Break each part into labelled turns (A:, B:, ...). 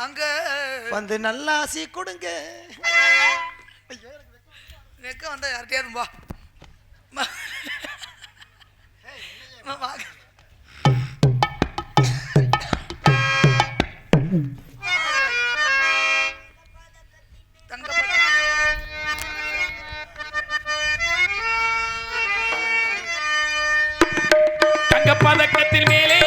A: வாங்க
B: வந்து நல்லா ஆசி கொடுங்க.
A: வெக்க வந்தா யார்கிட்டயாவது வா வாங்க.
C: தங்கப்பதக்கத்தின் மேலே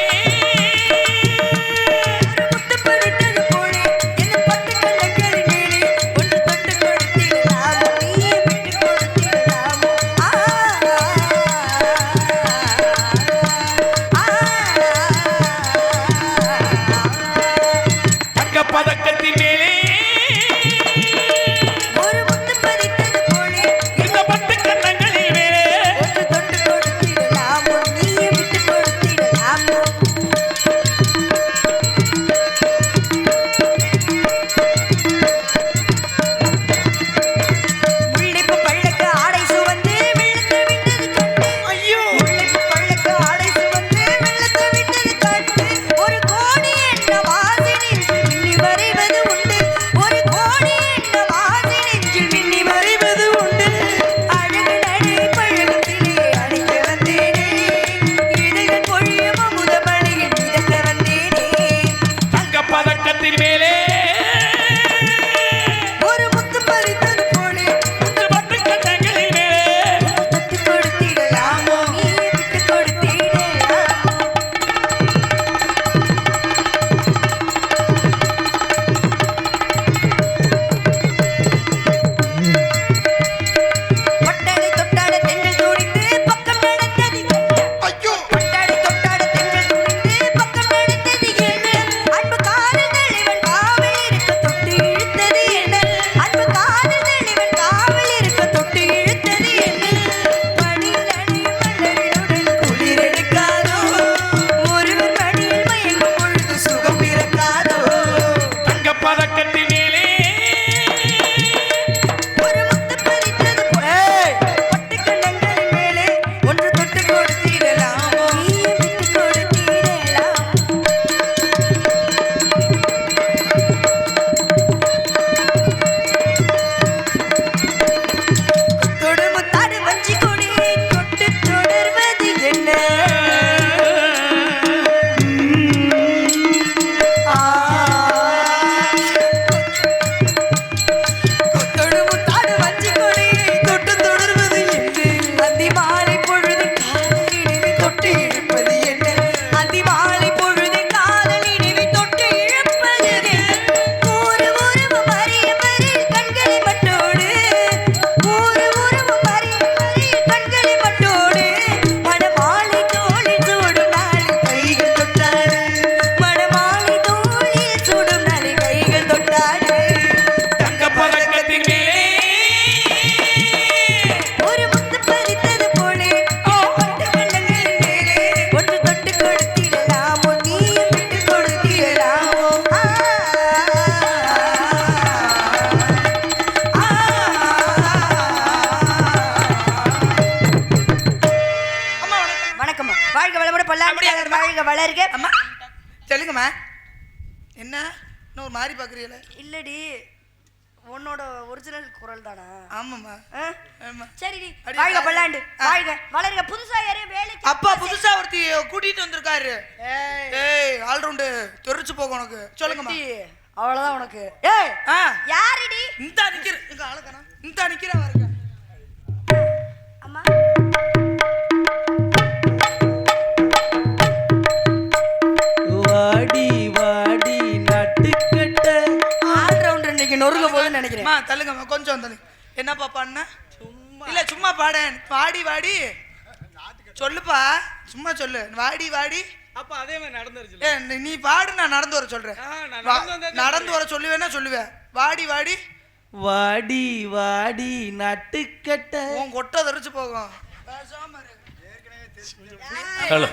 A: சொல்லுங்கம்மா. என்ன இன்னொரு மாதிரி பாக்குறீங்களா?
D: இல்லடி, உன்னோட ஒரிஜினல் குரல் தானா?
A: ஆமாம்மா.
D: சரிடி, வாழ்க பல்லாண்டு, வாழ்க வளருக. புதுசா யாரே வேலைக்கு
A: அப்பா புதுசா ஒருத்தி கூட்டிட்டு வந்திருக்காரு. ஏய் ஆல்ரவுண்டு தெரிச்சு போக உனக்கு. சொல்லுங்கம்மா.
D: அவ்வளவுதான் உனக்கு. ஏய் யாருடி?
A: இந்த நிக்கிற எங்க ஆளுக்கானா? இந்த நிக்கிற வரங்க.
D: அம்மா
B: வாடி வாடி நட்டுக்கட்ட
D: ஆல்ரவுண்டர் இன்னைக்கு நொறுங்க போகுதுன்னு நினைக்கிறேன்.
A: அம்மா தள்ளுங்கம்மா கொஞ்சம் தள்ளு. என்ன பாப்பா அண்ணா? சும்மா இல்ல சும்மா பாடேன். வாடி வாடி சொல்லுப்பா, சும்மா சொல்லு. வாடி வாடி.
E: அப்ப அதே மாதிரி நடந்துருச்சு.
A: நீ பாடு, நான் நடந்து வர சொல்றேன். நடந்து வர சொல்லுவேன்னா சொல்லுவேன். வாடி வாடி
B: வாடி வாடி நட்டுக்கட்ட
A: உன் கொட்டை தெரிச்சு போகும்.
C: ஹலோ,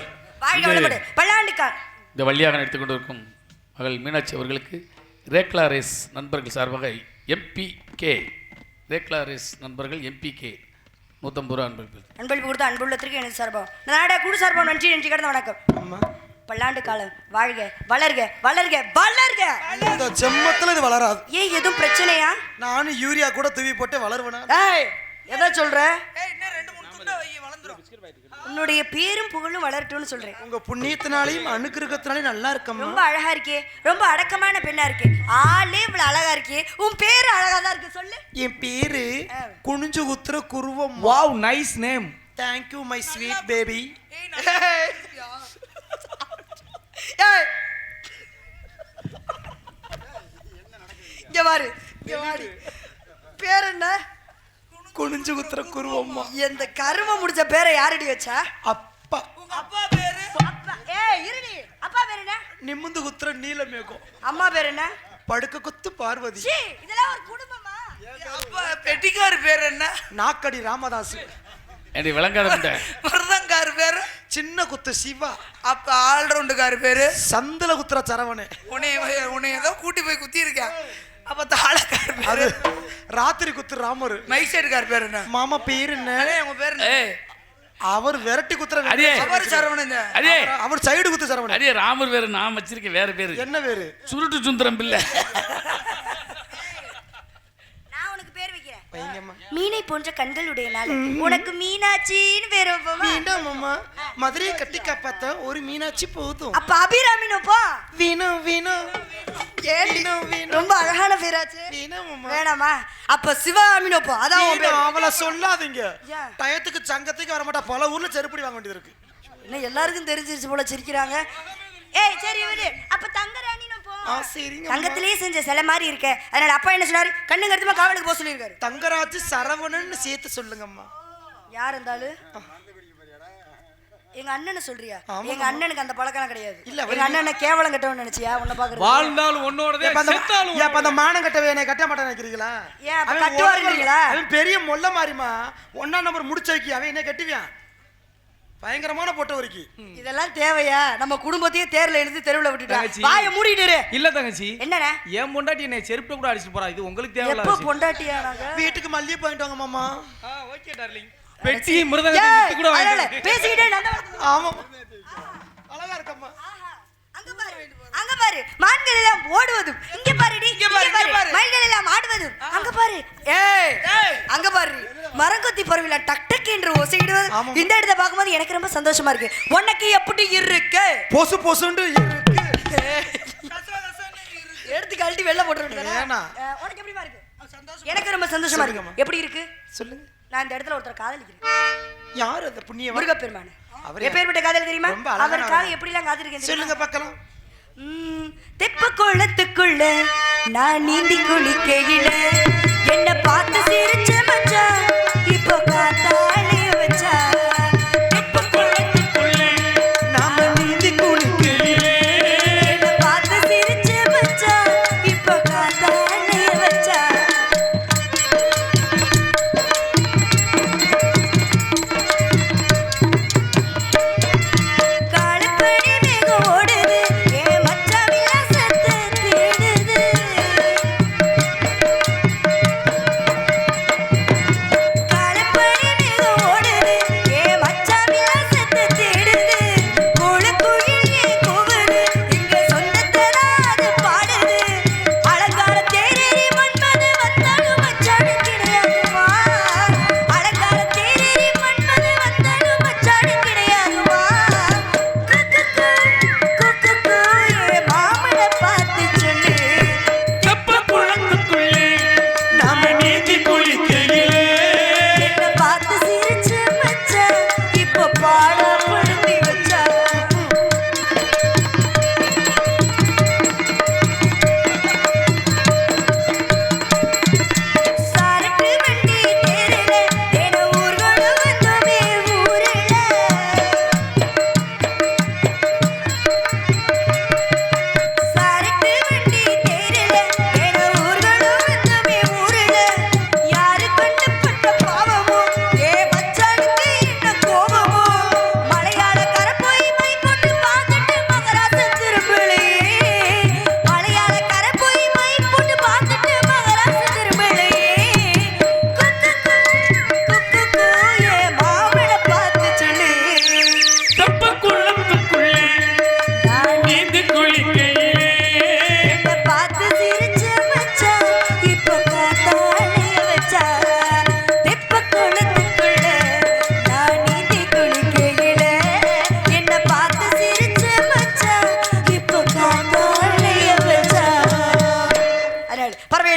D: பல்லாண்டுக்கா
C: இந்த வழியாக நடத்தி கொண்டிருக்கும் மகள் மீனாட்சி அவர்களுக்கு ரேக்லா ரேஸ் நண்பர்கள் சார்பாக எம்பிகே ரேக்லா ரேஸ் நண்பர்கள் எம்பிகே 150 ரூபா அன்பளிப்பு
D: கொடுத்த அன்புள்ளத்திற்கு எனக்கு சார்பா நாடா குடு சார்பா நன்றி நன்றி கடந்த வணக்கம். பல்லாண்டு காலம் வாழ்க வளர்க வளர்க வளர்க.
B: இந்த செம்மத்துல இது வளராது.
D: ஏன் எதுவும் பிரச்சனையா?
B: நானும் யூரியா கூட தூவி போட்டு வளருவேனா?
D: ஏய் எதை சொல்ற?
A: இன்னும் 2-3 துண்டை வை, வளர்ந்துரும்.
D: உன்னுடைய பேரும் புகழும் வளரட்டும்னு சொல்றேன்.
B: உங்க புண்ணியத்தினாலையும் அனுகிரகத்தினாலையும் நல்லா இருக்கம்மா.
D: ரொம்ப அழகா இருக்கே, ரொம்ப அடக்கமான பெண்ணா இருக்கே, ஆளே இவ்வளவு அழகா இருக்கே. உன் பேரு அழகா தான் இருக்கு, சொல்லு.
B: என் பேரு குனிஞ்சு குத்துற குருவம்.
E: Wow, nice name.
B: Thank you my sweet baby.
D: இங்க பாரு, இங்க பாரு. பேர் என்ன?
B: குனிஞ்சு குத்துற குருவம்மா.
D: இந்த கரும முடிச்ச பேரை யாரடி வச்சா?
B: அப்பா.
A: உங்க அப்பா பேரு?
D: அப்பா. ஏய் இருடி, அப்பா பேர் என்ன?
B: நிமிந்து குத்துற நீலமேகம்.
D: அம்மா பேர் என்ன?
B: படுக்க குத்து பார்வதி.
D: சீ, இதெல்லாம் ஒரு குடும்பமா?
A: அப்பா பெட்டிக்கார் பேர் என்ன?
B: நாக்கடி ராமதாஸ்.
C: ஏண்டி விளங்காத முண்டை.
A: மருதங்கார் பேரு?
B: சின்ன குத்து சிவா.
A: அப்ப ஆல்ரவுண்டுக்கார் பேரு?
B: சந்தல குத்துற சரவணே.
A: உன்னை ஏதோ கூட்டி போய் குத்தி இருக்கேன். அப்ப தாளக்கார்
B: அது
A: பேரு?
B: ராத்திரி குத்து ராமரு.
A: மைசேடுக்கார் பேர் என்ன?
B: மாமா பேர் என்ன?
A: உங்க பேர் என்ன?
C: ஏய்
B: அவர் விரட்டி குத்துற
C: அடே.
A: அவர் சரவணன்.
C: அதே
B: அவர் சைடு குத்து சரவணே.
C: அதே ராமர் வேறு நான் வச்சிருக்கேன் வேற பேரு.
B: என்ன பேரு?
C: சுருட்டு சுந்தரம் பிள்ளை.
D: நான் உனக்கு பேர் வைக்கிறேன்.
B: வைங்கம்மா.
D: மீனை போன்ற கண்களுடைய நாள் உனக்கு மீனாட்சின்னு பேர் வைப்போமா?
B: வேண்டாம் மாமா, மதுரையை கட்டி காப்பாத்த ஒரு மீனாட்சி போதும்.
D: அப்ப அபிராமின்னு போ.
B: வீணு வீணு
D: ஏண்டி? ரொம்ப அழகான பேராச்சு.
B: வீணு மாமா.
D: வேணாமா? அப்ப சிவாமின்னு போ. அதான் உன்
B: வீணு,
D: பேர்.
B: அவளை சொல்லாதீங்க.
D: ஏன்?
B: டயத்துக்கு சங்கத்துக்கு வர மாட்டா. பல ஊர்ல செருப்படி வாங்க வேண்டியது இருக்கு.
D: என்ன எல்லாருக்கும் தெரிஞ்சிருச்சு போல சிரிக்கிறாங்க. ஏய் சரி விடு. அப்ப தங்கராணின்னு போ.
B: சரிங்க.
D: தங்கத்திலேயே செஞ்ச சிலை மாதிரி இருக்க. அதனால அப்பா என்ன சொன்னாரு? கண்ணு கருத்துமா காவலுக்கு போக சொல்லியிருக்காரு.
B: தங்கராஜ் சரவணன்னு சேர்த்து சொல்லுங்கம்மா.
D: யார் இருந்தாலும் எங்க அண்ணனை சொல்றியா?
B: ஆமா,
D: எங்க அண்ணனுக்கு அந்த பழக்கம் கிடையாது.
B: இல்ல,
D: எங்க அண்ணனை கேவலம் கட்டவன்னு நினைச்சியா? உன்னை பாக்குறது
E: வாழ்ந்தாலும் ஒன்னோடதே, செத்தாலும்
B: ஏன் அந்த மானம் கட்டவே என்னை கட்ட மாட்டேன் நினைக்கிறீங்களா?
D: ஏன் அப்ப
B: அவன்
D: கட்டுவாருன்றீங்களா?
B: அவன் பெரிய மொல்ல மாறிமா. 1ஆம் நம்பர் முடிச்ச வைக்கி அவன் என்ன கட்டுவியான்? பயங்கரமான பொட்ட வரைக்கும்.
D: இதெல்லாம் தேவையா? நம்ம குடும்பத்தையே தேர்ல எழுதி தெருவுல விட்டுட்டா.
E: தங்கச்சி.
D: வாயை மூடிட்டு இரு.
E: இல்ல தங்கச்சி,
D: என்னண்ணே?
E: என் பொண்டாட்டி என்னை செருப்பு கூட அடிச்சிட்டு போறா. இது உங்களுக்கு தேவையில்ல
D: எப்ப
E: விஷயம்.
D: பொண்டாட்டியா நாங்க?
B: வீட்டுக்கு மல்லிகை போயிட்டு வாங்க மாமா.
E: Okay darling. பெட்டி மிருதங்கத்தை
D: ஏய்,
E: வித்து கூட
D: அதனால
E: வாங்கிட்டு
D: பேசிக்கிட்டே நந்தவனத்துக்கு போ.
B: ஆமா, அழகா இருக்கம்மா.
D: ஆஹா, அங்க பாரு, அங்க பாரு, மான்கள் எல்லாம் ஓடுவதும், இங்க பாருடி, இங்க பாரு, மயில்கள் எல்லாம் ஆடுவதும், அங்க பாரு, ஏய், அங்க பாரு, மரங்கொத்தி பறவைல டக் டக் என்று ஓசையிடுவது.
B: ஆமா.
D: இந்த இடத்தை பார்க்கும்போது எனக்கு ரொம்ப சந்தோஷமா இருக்கு. உனக்கு எப்படி இருக்கு?
B: பொசு பொசுண்டு இருக்கு.
D: எடுத்து கழட்டி வெளில போட்டுருங்க.
B: வேணாம்.
D: உனக்கு எப்படிமா இருக்கு? எனக்கு ரொம்ப சந்தோஷமா இருக்கு. எப்படி இருக்கு?
B: சொல்லுங்க.
D: நான் இந்த இடத்துல ஒருத்தர் காதலிக்கிறேன்.
B: யார் அந்த புண்ணியவன்?
D: முருகப்பெருமான்.
B: அவரே-
D: எப்பேற்பட்ட காதல் தெரியுமா?
B: ரொம்ப அழகான
D: அவருக்காக
B: ஆளு.
D: எப்படி எல்லாம் காத்திருக்கேன்
B: சொல்லுங்க
D: தெரியுமா?
B: பார்க்கலாம்.
D: தெப்ப குளத்துக்குள்ள நான் நீந்தி குளிக்கையில என்ன பார்த்து சிரிச்ச மச்சான் இப்போ காத்தாலே வச்சா. தெப்ப குளத்துக்குள்ள
B: நாம நீந்தி குளிக்கையிலே
D: என்ன பார்த்து சிரிச்ச மச்சான் இப்போ காத்தாலே வச்சா. காலப்படி மேகம் ஓடுது, என் மச்சான் விலாசத்தை தேடுது.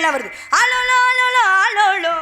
D: எல்லாம் வருது. ஆலோலோ ஆலோலோ ஆலோலோ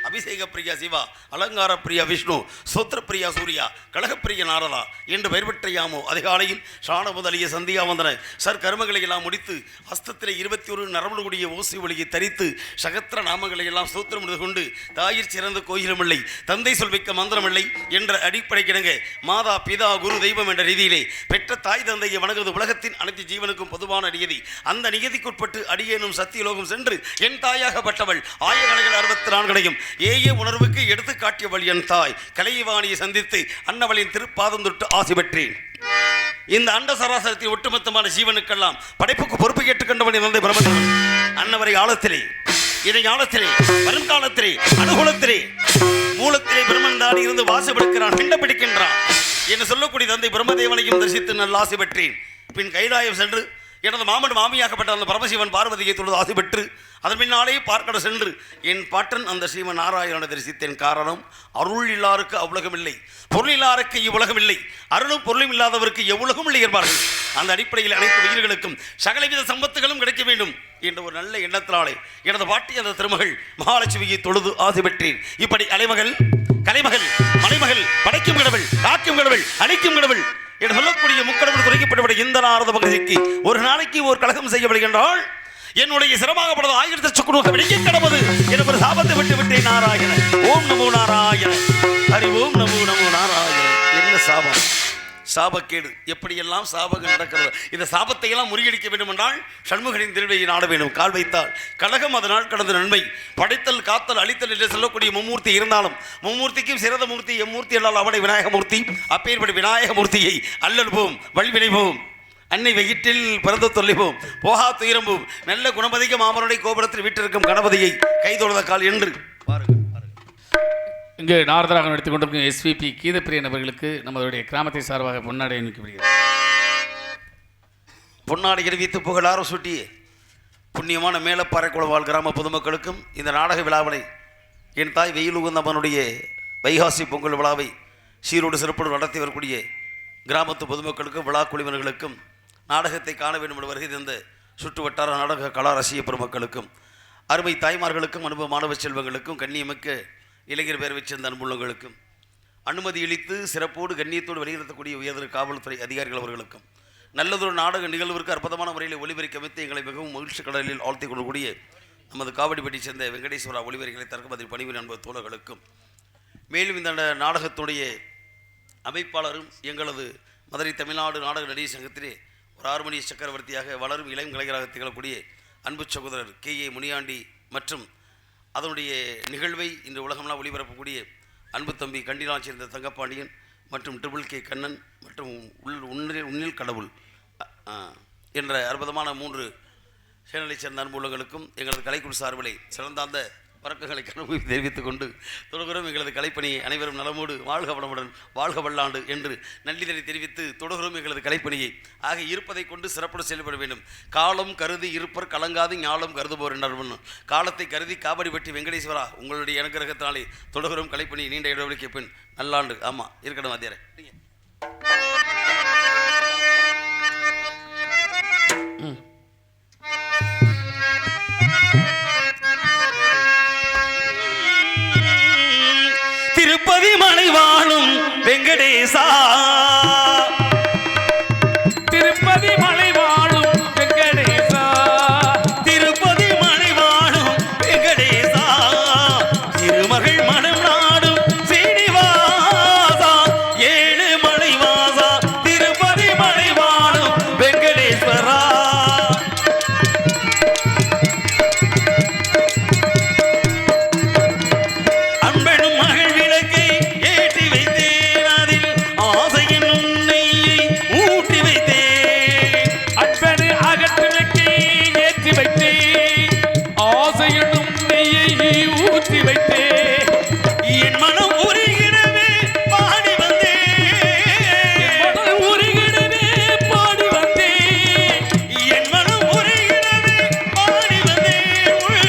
F: அபிஷேக பிரியா சிவா, அலங்கார பிரியா விஷ்ணு, சோத்திர பிரியா சூர்யா, கழகப்பிரிய நாரதா என்று பெயர் பெற்ற யாமோ அதிகாலையில் சாண முதலிய சந்தியா வந்தன சற்கர்மங்களை எல்லாம் முடித்து ஹஸ்தத்திலே 21 நரம்பு கூடிய ஓசை ஒளியை தரித்து சகத்திர நாமங்களை எல்லாம் சூத்திரம் எடுத்து கொண்டு தாயிற் சிறந்த கோயிலுமில்லை தந்தை சொல்விக்க மந்திரமில்லை என்ற அடிப்படை கிடங்க மாதா பிதா குரு தெய்வம் என்ற ரீதியிலே பெற்ற தாய் தந்தையை வணங்குவது உலகத்தின் அனைத்து ஜீவனுக்கும் பொதுவான நியதி. அந்த நியதிக்குட்பட்டு அடியேனும் சத்தியலோகம் சென்று என் தாயாகப்பட்டவள் 1064 ஏய உணர்வுக்கு எடுத்து காட்டியவள் என் தாய் கலைவாணியை சந்தித்து அன்னவளின் திருப்பாதம் தொட்டு ஆசி பெற்றேன். இந்த அண்ட சராசரத்தின் ஒட்டுமொத்தமான ஜீவனுக்கெல்லாம் படைப்புக்கு பொறுப்பு கேட்டுக்கொண்டவன் தந்தை பிரம்மதேவன் அன்னவரை ஆழத்திலே இதை ஞானத்திலே வருங்காலத்திலே அனுகூலத்திலே மூலத்திலே பிரம்மந்தாடி இருந்து வாசப்படுக்கிறான் பிண்ட பிடிக்கின்றான் என்று சொல்லக்கூடிய தந்தை பிரம்மதேவனையும் தரிசித்து நல்ல ஆசி பெற்றேன். பின் கைலாயம் சென்று எனது மாமன் மாமியாகப்பட்ட அந்த பரமசிவன் பார்வதியை தொழுது ஆசி பெற்று அதன் பின்னாலே பார்க்கட சென்று என் பாட்டன் அந்த ஸ்ரீமன் நாராயணனை தரிசித்தேன். காரணம், அருள் இல்லாருக்கு அவ்வுலகம் இல்லை, பொருள் இல்லாருக்கு இவ்வுலகம் இல்லை, அருளும் பொருளும் இல்லாதவருக்கு எவ்வுலகம் இல்லை என்பார்கள். அந்த அடிப்படையில் அனைத்து உயிர்களுக்கும் சகலவித சம்பத்துகளும் கிடைக்க வேண்டும் என்ற ஒரு நல்ல எண்ணத்தினாலே எனது பாட்டி அந்த திருமகள் மகாலட்சுமியை தொழுது ஆசி பெற்றேன். இப்படி அலைமகள் கலைமகள் மலைமகள் படைக்கும் கடவுள் காக்கும் கடவுள் அழிக்கும் கடவுள் என்று சொல்லக்கூடிய முக்கடவுள் குறைக்கப்பட்டபடி இந்த நாரத பகுதிக்கு ஒரு நாளைக்கு ஒரு கழகம் செய்யப்படுகின்றால் என்னுடைய சிரமமாகப்படுவது 1000 சுக்குநூக வெளியே கிடப்பது என ஒரு சாபத்தை விட்டு விட்டேன். நாராயண ஓம் நமோ நாராயண ஹரி ஓம் நமோ நமோ நாராயண. என்ன சாபம்? சாபக்கேடு எப்படியெல்லாம் சாபங்கள் நடக்கிறது. இந்த சாபத்தை எல்லாம் முறியடிக்க வேண்டும் என்றால் சண்முகனின் திருவையை நாட வேண்டும். கால் வைத்தால் கழகம் அதனால் கடந்த நன்மை. படைத்தல் காத்தல் அழித்தல் என்று சொல்லக்கூடிய மும்மூர்த்தி இருந்தாலும் மும்மூர்த்திக்கும் சிறந்த மூர்த்தி எம்மூர்த்தி என்றால் அவனை விநாயகமூர்த்தி. அப்பேற்படி விநாயகமூர்த்தியை அல்லல் போம் வழிவினை போம் அன்னை வயிற்றில் பிறந்த தொல்லைவோம் போகா துயரம்போம் நல்ல குணபதிக மாமனுடைய கோபுரத்தில் வீட்டிற்கும் கணபதியை கைதொழுத கால் என்று பாருங்கள்.
C: இங்கு நாரதராக எடுத்துக் கொண்டிருக்கும் எஸ்விபி கீதப்பிரியன் அவர்களுக்கு நம்மளுடைய கிராமத்தை சார்பாக பொன்னாடை அணிவிக்கப்படுகிறது.
F: பொன்னாடை அறிவித்து புகழாரம் சூட்டி புண்ணியமான மேலப்பாறைக்குளவாழ் கிராம பொதுமக்களுக்கும் இந்த நாடக விழாவினை என் தாய் வெயில் உகந்தம்மனுடைய வைகாசி பொங்கல் விழாவை சீரோடு சிறப்போடு நடத்தி வரக்கூடிய கிராமத்து பொதுமக்களுக்கும் விழா குழுவினர்களுக்கும் நாடகத்தை காண வேண்டும் என்று வருகை தந்த சுற்று வட்டார நாடக கலா ரசிக பெருமக்களுக்கும் அருமை தாய்மார்களுக்கும் அனுபவ மாணவ செல்வங்களுக்கும் கண்ணியமிக்க இளைஞர் பேரவை சேர்ந்த அன்புள்ளங்களுக்கும் அனுமதி அளித்து சிறப்போடு கண்ணியத்தோடு வெளியிடக்கூடிய உயர்ந்த காவல்துறை அதிகாரிகள் அவர்களுக்கும் நல்லதொரு நாடக நிகழ்விற்கு அற்புதமான முறையில் ஒளிபரிக்க அமைத்து எங்களை மிகவும் மகிழ்ச்சி கடலில் ஆழ்த்தி கொள்ளக்கூடிய நமது காவடிப்பட்டி சேர்ந்த வெங்கடேஸ்வரா ஒளிபரிகளை தற்கமதி பணிவின் அன்பு தோழர்களுக்கும் மேலும் இந்த நாடகத்துடைய அமைப்பாளரும் எங்களது மதுரை தமிழ்நாடு நாடக நடிகர் சங்கத்திலே ஒரு ஆறுமணி சக்கரவர்த்தியாக வளரும் இளம் கலைஞராக திகழக்கூடிய அன்பு சகோதரர் KA முனியாண்டி மற்றும் அதனுடைய நிகழ்வை இன்று உலகம்லாம் ஒளிபரப்பக்கூடிய அன்பு தம்பி கண்டிலாம் சேர்ந்த தங்கப்பாண்டியன் மற்றும் K கண்ணன் மற்றும் உன்னில் கடவுள் என்ற அற்புதமான 3 சேனலை சேர்ந்த அன்புள்ளங்களுக்கும் எங்களது கலைக்குழு சார்பிலை சிறந்தாந்த பறக்கங்களை கனவு தெரிவித்துக் கொண்டு தொடர்கிறோம் எங்களது கலைப்பணியை அனைவரும் நலமோடு வாழ்க வளமுடன் வாழ்க வல்லாண்டு என்று நன்றிதனை தெரிவித்து தொடர்கிறோம் எங்களது கலைப்பணியை ஆக இருப்பதை கொண்டு சிறப்புடன் செயல்பட வேண்டும். காலம் கருதி இருப்பர் கலங்காது ஞாலம் கருதுபோர் என்றார். காலத்தை கருதி காவடிப்பட்டி வெங்கடேஸ்வரா உங்களுடைய அனுகிரகத்தினாலே தொடர்கிறோம் கலைப்பணி நீண்ட இடைவெளிக்கு பின் நல்லாண்டு. ஆமாம் இருக்கணும் வாத்தியாரே. திருப்பதி மலை வாழும் வெங்கடேசா
C: திருப்பதி மலை வாழும் வெங்கடேசா
F: திருப்பதி மலை வாழும் வெங்கடேசா திருமகள் மனம் நாடும் சீனிவாசா ஏழு மலை வாசா திருப்பதி மலை வாழும் வெங்கடேஸ்வரா அன்பெனும் மகள் விளக்கை ஏற்றி வைத்தேன் அதில் ஆசையின் உன்னையை ஊட்டி வைத்தேன்
C: அன்பனு அகற்றுவக்கை ஏற்றி வைத்தேன் ஆசையனும் நெய்யை ஊற்றி வைத்தேன்
F: என் மனம் உருகிடவே பாடி வந்தேன்
C: உருகிடவே பாடி வந்தேன்
F: என் மனம் உருகிடவே பாடி வந்தேன் உள்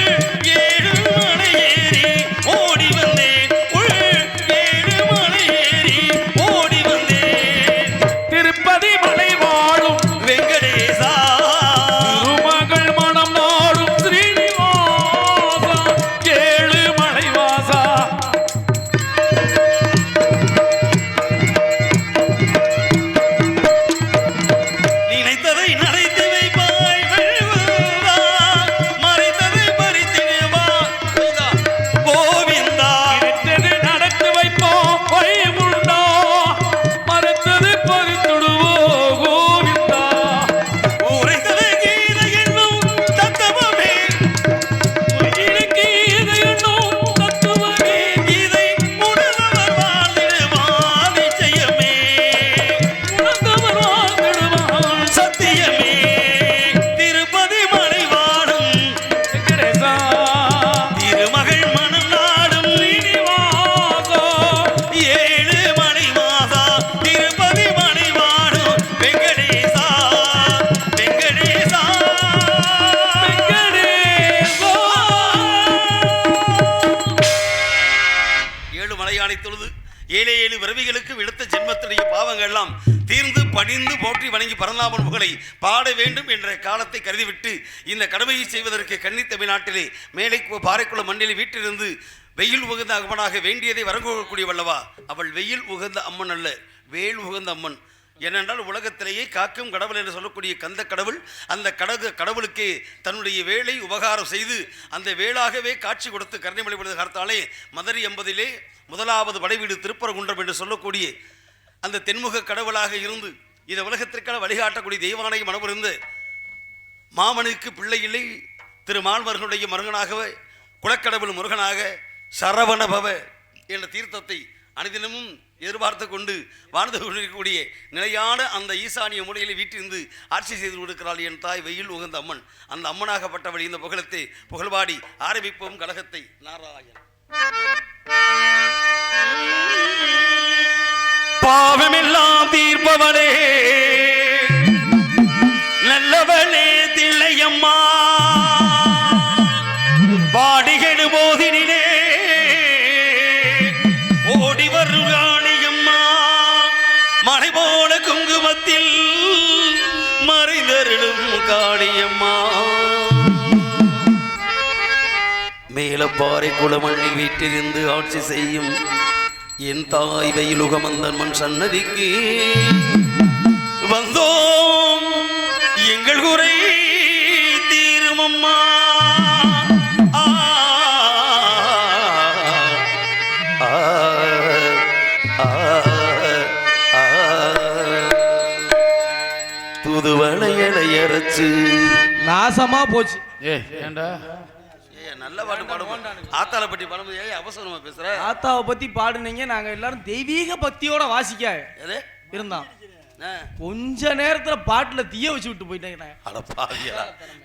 F: ஏழு மலை ஏறி ஓடி வந்தேன் உள் ஏழு மலை ஏறி ஓடி வந்தேன்
C: திருப்பதி மலை வாழும்
F: வெங்கடேசா
C: திருமகள் மனம் நாடும் ஸ்ரீனிவாசா ஏழு மலைவாசா
F: நினைத்ததை நடத்தி வைப்பாய் வெல்வா மறைத்ததை பறித்திடுவா கோவிந்தா
C: நினைத்தது நடத்து வைப்போம் வழி உண்டா மறைத்தது பறித்துடுவோ கோவிந்தா
F: உரைத்ததை கீதை என்னும் தத்துவமே
C: இலக்கீது என்னும் தத்துவமே
F: இதை உணர்ந்தவர் வாழ்ந்திடுவார் நிச்சயமே
C: உணர்ந்தவர் வாழ்ந்திடுவான்
F: சத்தியமே திருப்பதி மலை வாடும்
C: வெங்கடேசா
F: திருமகள் மனம் நாடும்
C: ஸ்ரீனிவாசா
F: ஏழு மலை மாதா திருப்பதி மலை வாடும் வெங்கடேசா வெங்கடேசா
C: வெங்கடேசா
F: ஏழு மலையானை தொழுது ஏழு ஏழு பிறவிகளுக்கு விடுத்த ஜென்மத்துடைய பாவங்கள் எல்லாம் தீர்ந்து படிந்து போற்றி வணங்கி பரந்தாமன் புகழை பாட வேண்டும் என்ற காலத்தை கருதிவிட்டு இந்த கடமையை செய்வதற்கு கன்னி தமிழ்நாட்டிலே மேலை பாறைக்குள மண்ணிலே வீட்டிலிருந்து வெயில் உகந்த அம்மனாக வேண்டியதை வரங்கூடக்கூடிய வல்லவா அவள் வெயில் உகந்த அம்மன் அல்ல வேல் உகந்த அம்மன். ஏனென்றால் உலகத்திலேயே காக்கும் கடவுள் என்று சொல்லக்கூடிய கந்த கடவுள் அந்த கடவுளுக்கு தன்னுடைய வேலை உபகாரம் செய்து அந்த வேளாகவே காட்சி கொடுத்து கருணைமொழி காத்தாலே மதுரை 80 முதலாவது படைவீடு திருப்பரங்குன்றம் என்று சொல்லக்கூடிய அந்த தென்முக கடவுளாக இருந்து இந்த உலகத்திற்கான வழிகாட்டக்கூடிய தெய்வானை மனமிருந்து மாமனுக்கு பிள்ளை இல்லை திருமால்வர்களுடைய மருகனாக குலக்கடவுள் முருகனாக சரவணபவ என்ற தீர்த்தத்தை அனுதினமும் எதிர்பார்த்து கொண்டு வாழ்ந்து கொண்டிருக்கக்கூடிய நிலையான அந்த ஈசானிய முறையில் வீட்டிலிருந்து ஆட்சி செய்து கொடுக்கிறாள் என் தாய் வெயில் உகந்த அம்மன். அந்த அம்மனாகப்பட்டவள் இந்த புகழத்தை புகழ்பாடி ஆரம்பிப்போம் கழகத்தை. நாராயணன் பாவமெல்லாம் தீர்ப்பவளே நல்லவளே தில்லையம்மா பாடிகெடு போதினிலே ஓடி வருகாணியம்மா மலை போல குங்குமத்தில் மறைந்தருளும் காளியம்மா மேலப்பாறை குளமண்ணி வீட்டிலிருந்து ஆட்சி செய்யும் என் தாய் வெயிலுகமந்தன் மண் சன்னதிக்கு வந்தோம் எங்கள் குறை தீருமம்மா. துதுவளையடையரைச்சு
E: நாசமா போச்சு.
C: ஏண்டா
F: நல்ல பாட்டு பாடுவோம். ஆத்தால பற்றி பாடும்போது ஏன் அவசரமா பேசுற?
E: ஆத்தாவை பத்தி பாடுனீங்க, நாங்க எல்லாரும் தெய்வீக பக்தியோட வாசிக்க இருந்தோம். கொஞ்ச நேரத்துல பாட்டுல தீய வச்சு விட்டு போயிட்டாங்க.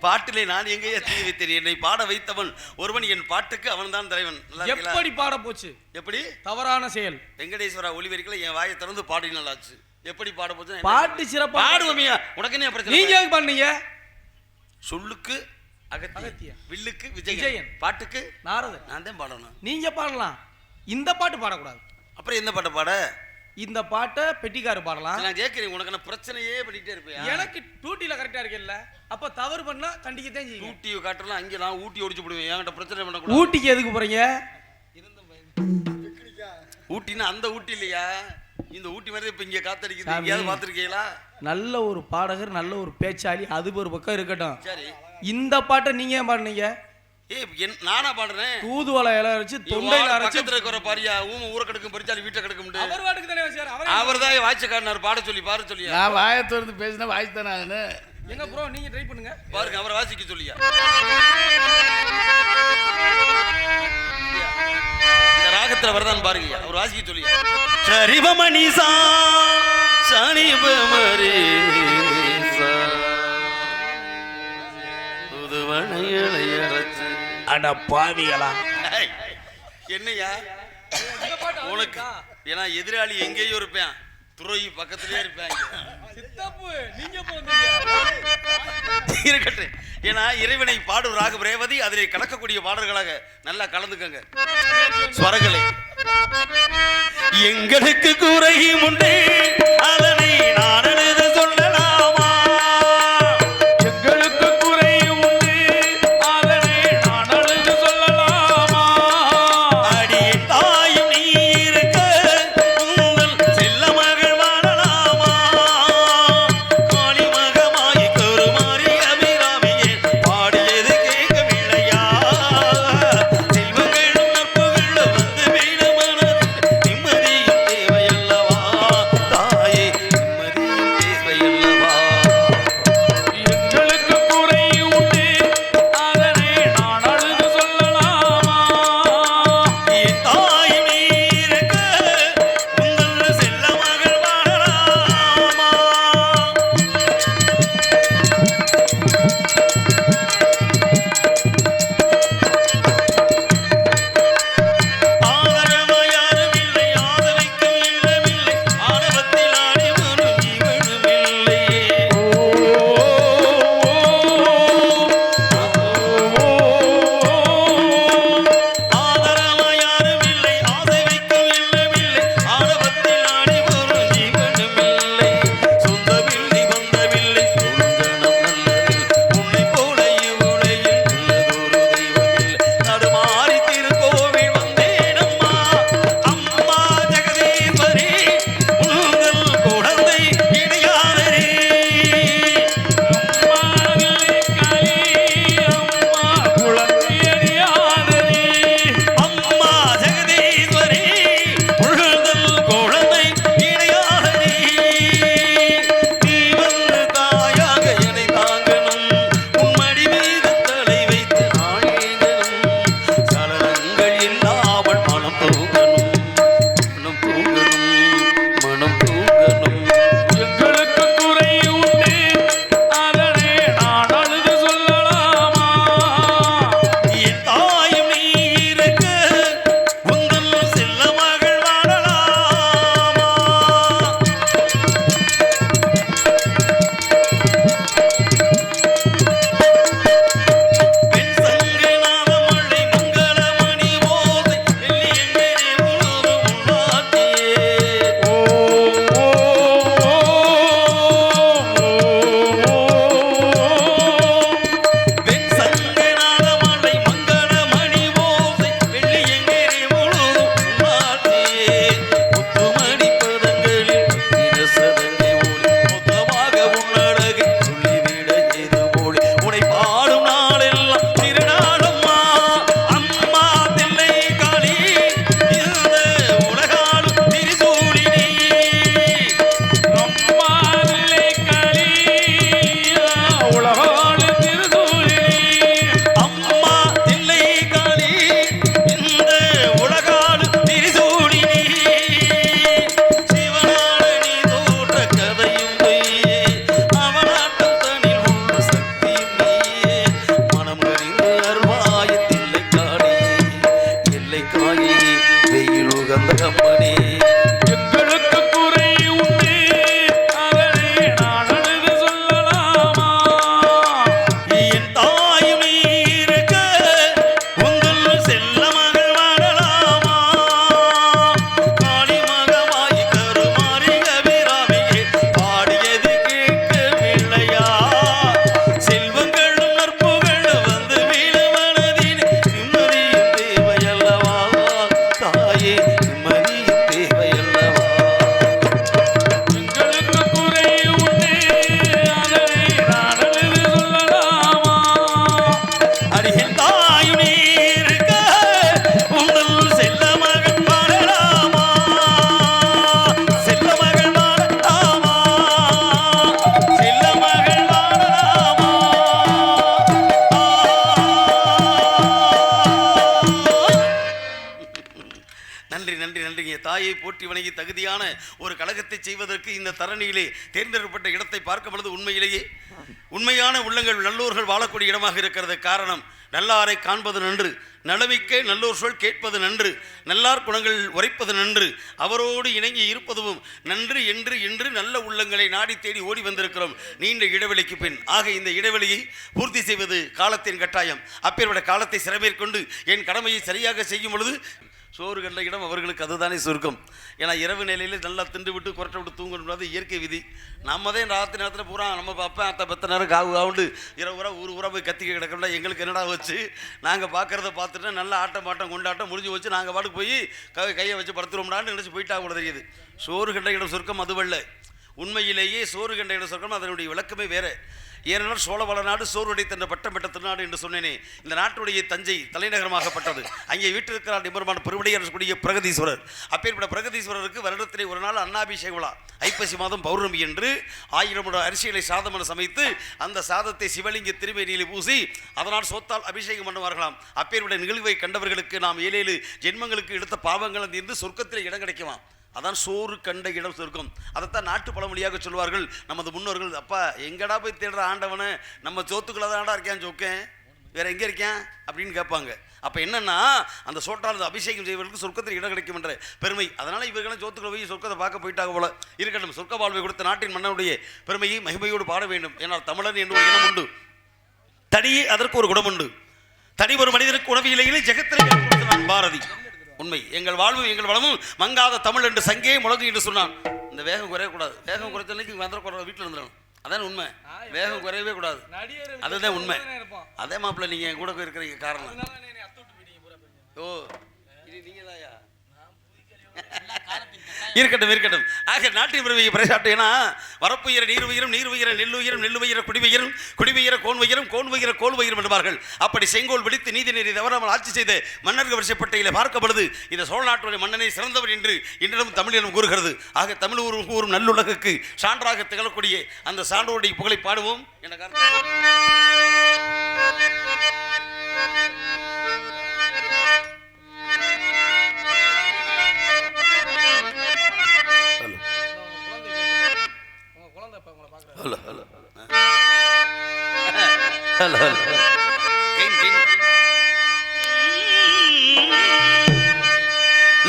F: பாட்டிலே நான் எங்கேயே தீய வைத்தேன். என்னை பாட வைத்தவன் ஒருவன், என் பாட்டுக்கு அவன் தான் தலைவன்.
E: எப்படி பாட போச்சு?
F: எப்படி
E: தவறான செயல்.
F: வெங்கடேஸ்வரா ஒளிவரிக்கல என் வாயை திறந்து பாடி நல்லாச்சு. எப்படி பாட போச்சு?
E: பாட்டு சிறப்பா
F: பாடுவோமியா. உனக்கு என்ன பிரச்சனை?
E: நீங்க பண்ணீங்க.
F: சொல்லுக்கு அகத்திய, வில்லுக்கு
E: விஜயன்,
F: பாட்டுக்கு
E: நாரதன்.
F: நான் தான் பாடணும்.
E: நீங்க பாடலாம், இந்த பாட்டு பாடக்கூடாது.
F: அப்புறம் எந்த பாட்டை பாட?
E: இந்த பாட்டை பெட்டிக்காரு பாடலாம்.
F: நான் கேட்கிறேன், உனக்கு நான் பிரச்சனையே பண்ணிட்டே இருப்பேன்.
E: எனக்கு டியூட்டில கரெக்டா இருக்கேல்ல, அப்ப தவறு பண்ணா கண்டிக்கத்தான் செய்யும்.
F: ஊட்டியை காட்டலாம், அங்கே நான் ஊட்டி ஒடிச்சு போடுவேன். என்கிட்ட பிரச்சனை பண்ணக்கூடாது.
E: ஊட்டிக்கு எதுக்கு போறீங்க?
F: ஊட்டின்னா அந்த ஊட்டி இல்லையா, இந்த ஊட்டி மாதிரி இப்ப இங்க காத்தடிக்குது. எங்கேயாவது பார்த்துருக்கீங்களா?
E: நல்ல ஒரு பாடகர், நல்ல ஒரு பேச்சாளி, அது ஒரு பக்கம் இருக்கட்டும்.
F: சரி,
E: இந்த பாட்டை நீங்க ஏன் பாடுனீங்க?
F: நானா பாடுறேன்.
E: தூதுவளை இலை அரைச்சு தொண்டையில அரைச்சு
F: இருக்கிற பாரியா ஊரை கிடக்கும் பறிச்சாலி வீட்டை கிடக்கும்.
E: அவர் வாட்டுக்கு தானே வச்சார்.
F: அவர் தான் வாய்ச்சி காட்டினார். பாட சொல்லி பாரு சொல்லி.
C: நான் வாயை திறந்து பேசினா வாய்ஸ் தானே ஆகுது.
E: எங்க ப்ரோ, நீங்க ட்ரை பண்ணுங்க
F: பாருங்க. அவரை வாசிக்க சொல்லியா இந்த ராகத்துல வரதான் பாருங்க. அவர் வாசிக்க சொல்லியா. சரிபமணிசா சனிபமரேசா துதுவளையடையரைச்சு.
E: அட பாவிகளா,
F: என்னையா உனக்கு? ஏன்னா எதிராளி எங்கேயோ இருப்பேன், துரோகி பக்கத்திலே இருப்பேன். இருக்கட்டும். ஏன்னா இறைவனை பாடும் ராகம் ரேவதி, அதிலே கலக்கக்கூடிய பாடல்களாக நல்லா கலந்துக்கங்க. ஸ்வரங்களை எங்களுக்கு குறையும் உண்டு, அதனை நான் எழுத சொல்லலாமா?
C: எங்களுக்கு குறையும் உண்டு, அதனை நான் அழுது சொல்லலாமா?
F: அடியின் தாயும் நீ இருக்க உங்கள் செல்ல மகள் வாழலாமா? காளி மகமாய் கருமாறி அபிராமியே பாடியது கேட்கவில்லையா? செல்வங்களும் நட்புகளும் வந்து வீடு மனது நிம்மதியும் தேவையல்லவா? தாய் போற்றி வணங்கி தகுதியான ஒரு கழகத்தை செய்வதற்கு இந்த தரணியிலே தேர்ந்தெடுக்கப்பட்ட இடத்தை பார்க்கும் பொழுது உண்மையிலேயே உண்மையான உள்ளங்கள் நல்லோர்கள் வாழக்கூடிய இடமாக இருக்கிறது. காரணம், நல்லாரை காண்பது நன்று, நலமிக்க நல்லோர் சொல் கேட்பது நன்று, நல்லார் குணங்கள் உரைப்பது நன்று, அவரோடு இணங்கி இருப்பதும் நன்று என்று நல்ல உள்ளங்களை நாடி தேடி ஓடி வந்திருக்கிறோம் நீண்ட இடைவெளிக்கு பின். ஆக இந்த இடைவெளியை பூர்த்தி செய்வது காலத்தின் கட்டாயம். அப்பேற்பட்ட காலத்தை சிறமேற்கொண்டு என் கடமையை சரியாக செய்யும் பொழுது சோறு கண்ட இடம் அவர்களுக்கு அதுதானே சுருக்கம். ஏன்னா இரவு நிலையில் நல்லா திண்டு விட்டு குரட்டை விட்டு தூங்கணும்னு இயற்கை விதி. நம்ம தான் ராத்திரி நேரத்தில் பூரா நம்ம அப்பா அத்தை பத்த நேரம் காவுண்டு இரவு ஊரை போய் கத்திக்க கிடக்கல. எங்களுக்கு என்னடா வச்சு நாங்கள் பார்க்குறத பார்த்துட்டு நல்லா ஆட்டம் கொண்டாட்டம் முடிஞ்சு வச்சு நாங்கள் பாட்டுக்கு போய் கையை வச்சு படுத்துருவோம்டான்னு நினச்சி போயிட்டா கூட தெரியுது. சோறு கண்ட இடம் சுருக்கம் அதுவல்ல. உண்மையிலேயே சோறு கண்ட இடம் சுருக்கம் அதனுடைய விளக்கமே வேறு. ஏனென்றால் சோழவள நாடு சோறுடை தந்த பட்டம் பெற்ற திருநாடு என்று சொன்னேனே. இந்த நாட்டுடைய தஞ்சை தலைநகரமாகப்பட்டது. அங்கே வீட்டிற்கிறார் நிபுணமான பெருவுடையக்கூடிய பிரகதீஸ்வரர். அப்பேற்பட்ட பிரகதீஸ்வரருக்கு வருடத்திலே ஒரு நாள் அன்னாபிஷேக விழா. ஐப்பசி மாதம் பௌர்ணமி என்று 1000 அரிசிகளை சாதமென சமைத்து அந்த சாதத்தை சிவலிங்க திருமேனியில் பூசி அதனால் சோத்தால் அபிஷேகம் பண்ணுவார்களாம். அப்பேற்பட்ட நிகழ்வை கண்டவர்களுக்கு நாம் 7 ஜென்மங்களுக்கு எடுத்த பாவங்கள் தீர்ந்து சொர்க்கத்தில் இடம் கிடைக்குமா. அதான் சோறு கண்ட இடம் சொர்க்கம். அதைத்தான் நாட்டு பழமொழியாக சொல்வார்கள் நமது முன்னோர்கள். அப்பா எங்கடா போய் தேடுற ஆண்டவனை, நம்ம சோத்துக்குள்ள தான்டா இருக்கேன் சோக்கேன், வேற எங்கே இருக்கேன் அப்படின்னு கேட்பாங்க. அப்போ என்னன்னா அந்த சோட்டால் அபிஷேகம் செய்வதற்கு சொர்க்கத்தில் இடம் கிடைக்கும் என்ற பெருமை. அதனால இவர்களும் சோத்துக்குள்ள போய் சொர்க்கத்தை பார்க்க போயிட்டாங்க போல. இருக்கட்டும், சொர்க்க வாழ்வை கொடுத்த நாட்டின் மன்னனுடைய பெருமையை மகிமையோடு பாட வேண்டும். ஏன்னால் தமிழன் என்று ஒரு இனம் உண்டு, தடியே அதற்கு ஒரு குணம் உண்டு. தனி ஒரு மனிதனுக்கு உணவிலேயே ஜெகத்திலே நான் பாரதி. உண்மை, எங்கள் வாழ்வும் எங்கள் வளமும் மங்காத தமிழ் என்று சங்கே முழங்கு என்று சொன்னான். இந்த வேகம் குறையக்கூடாது. வேகம் குறைச்சனைக்கு வந்துடக்கூடாது, வீட்டில் இருந்துடணும். அதான் உண்மை. வேகம் குறையவே கூடாது, அதுதான் உண்மை. அதே மாப்பிள்ள நீங்கள் என் கூட இருக்கிறீங்க காரணம். ஓ இது நீங்கள் தாயா? இருக்கட்டும். ஆக நாட்டின் பெருமையை பறைசாட்டேனா வரப்புயர நீர் உயரும், நீர் உயர நெல் உயரும், நெல் உயர குடிவயரும், குடிவயர கோன் உயரும், கோன் உயர கோல் உயரும் என்பார்கள். அப்படி செங்கோல் விடுத்து நீதி நெறி தவறாமல் ஆட்சி செய்த மன்னர்கள் வரிசைப்பட்டையிலே பார்க்கப்படுது இந்த சோழ நாட்டுடைய மன்னனை சிறந்தவர் என்று இன்றும் தமிழினம் கூறுகிறது. ஆக தமிழ் ஊரும் நல்லுலகுக்கு சான்றாக திகழக்கூடிய அந்த சான்றோருடைய புகழை பாடுவோம். என்ன காரணம்?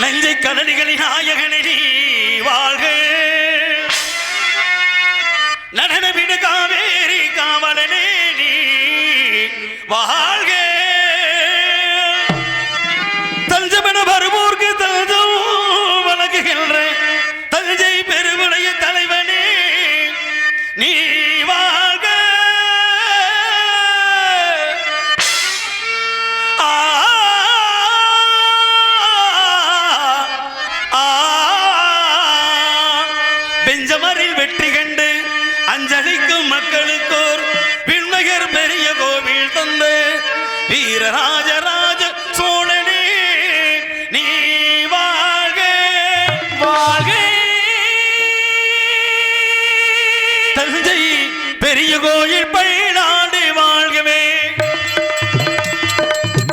F: நெஞ்சை கதடிகளின் நாயகனே வாழ்க, நடன விடு காவேரி காவலனே நீ வாழ்க, தஞ்சமென வருவோர்க்கு தஞ்சம் வழங்குகின்ற தஞ்சை பெருவுடைய தலைவனே நீ வாழ்க. பெஞ்சமரில் வெற்றி கண்டு அஞ்சலிக்கும் மக்களுக்கோர் விண்மகர் பெரிய கோவில் தந்து வீரராஜராஜ சோழனே நீ வாழ்க வாழ்க. தஞ்சை பெரிய கோயில் பைநாடு வாழ்கவே,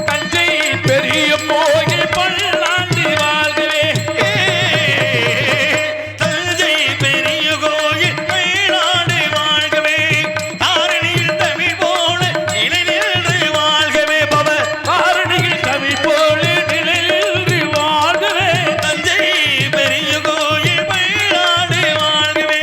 F: தஞ்சை பெரிய கோயில் பல்லாண்டு வாழ்கவே, தஞ்சை பெரிய கோயில் பைநாடு வாழ்கவே, தாரணியில் தமிழ் போல நிலை நின்று வாழ்கவே, பவ தாரணியில் தமிழ் போல நிலை நின்று வாழ்கவே, தஞ்சை பெரிய கோயில் பைநாடு வாழ்கவே.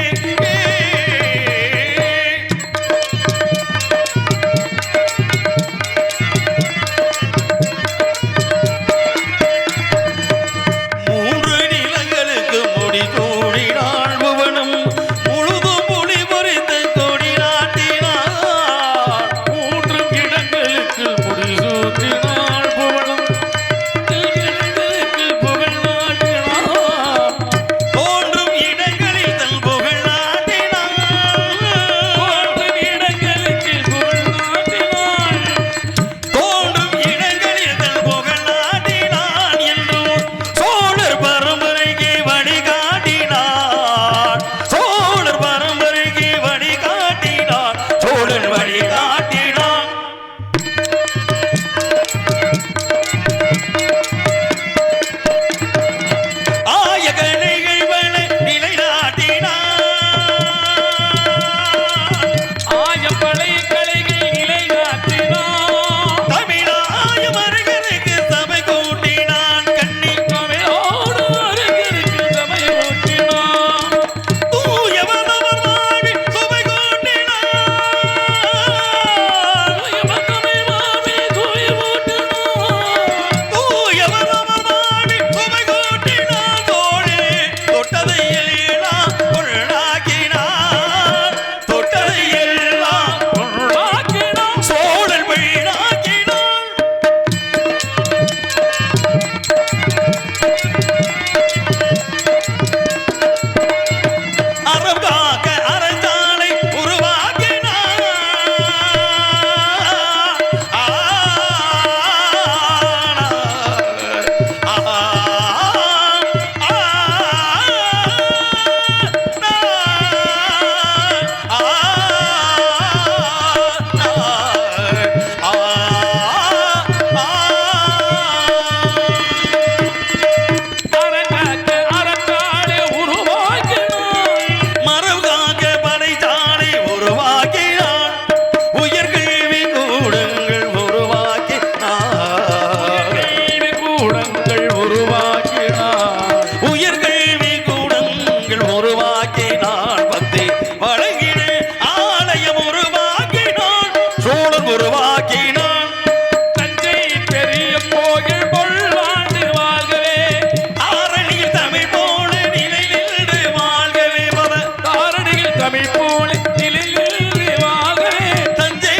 C: தமிழ் போல நிலையில் வாழ்கவே
F: தஞ்சை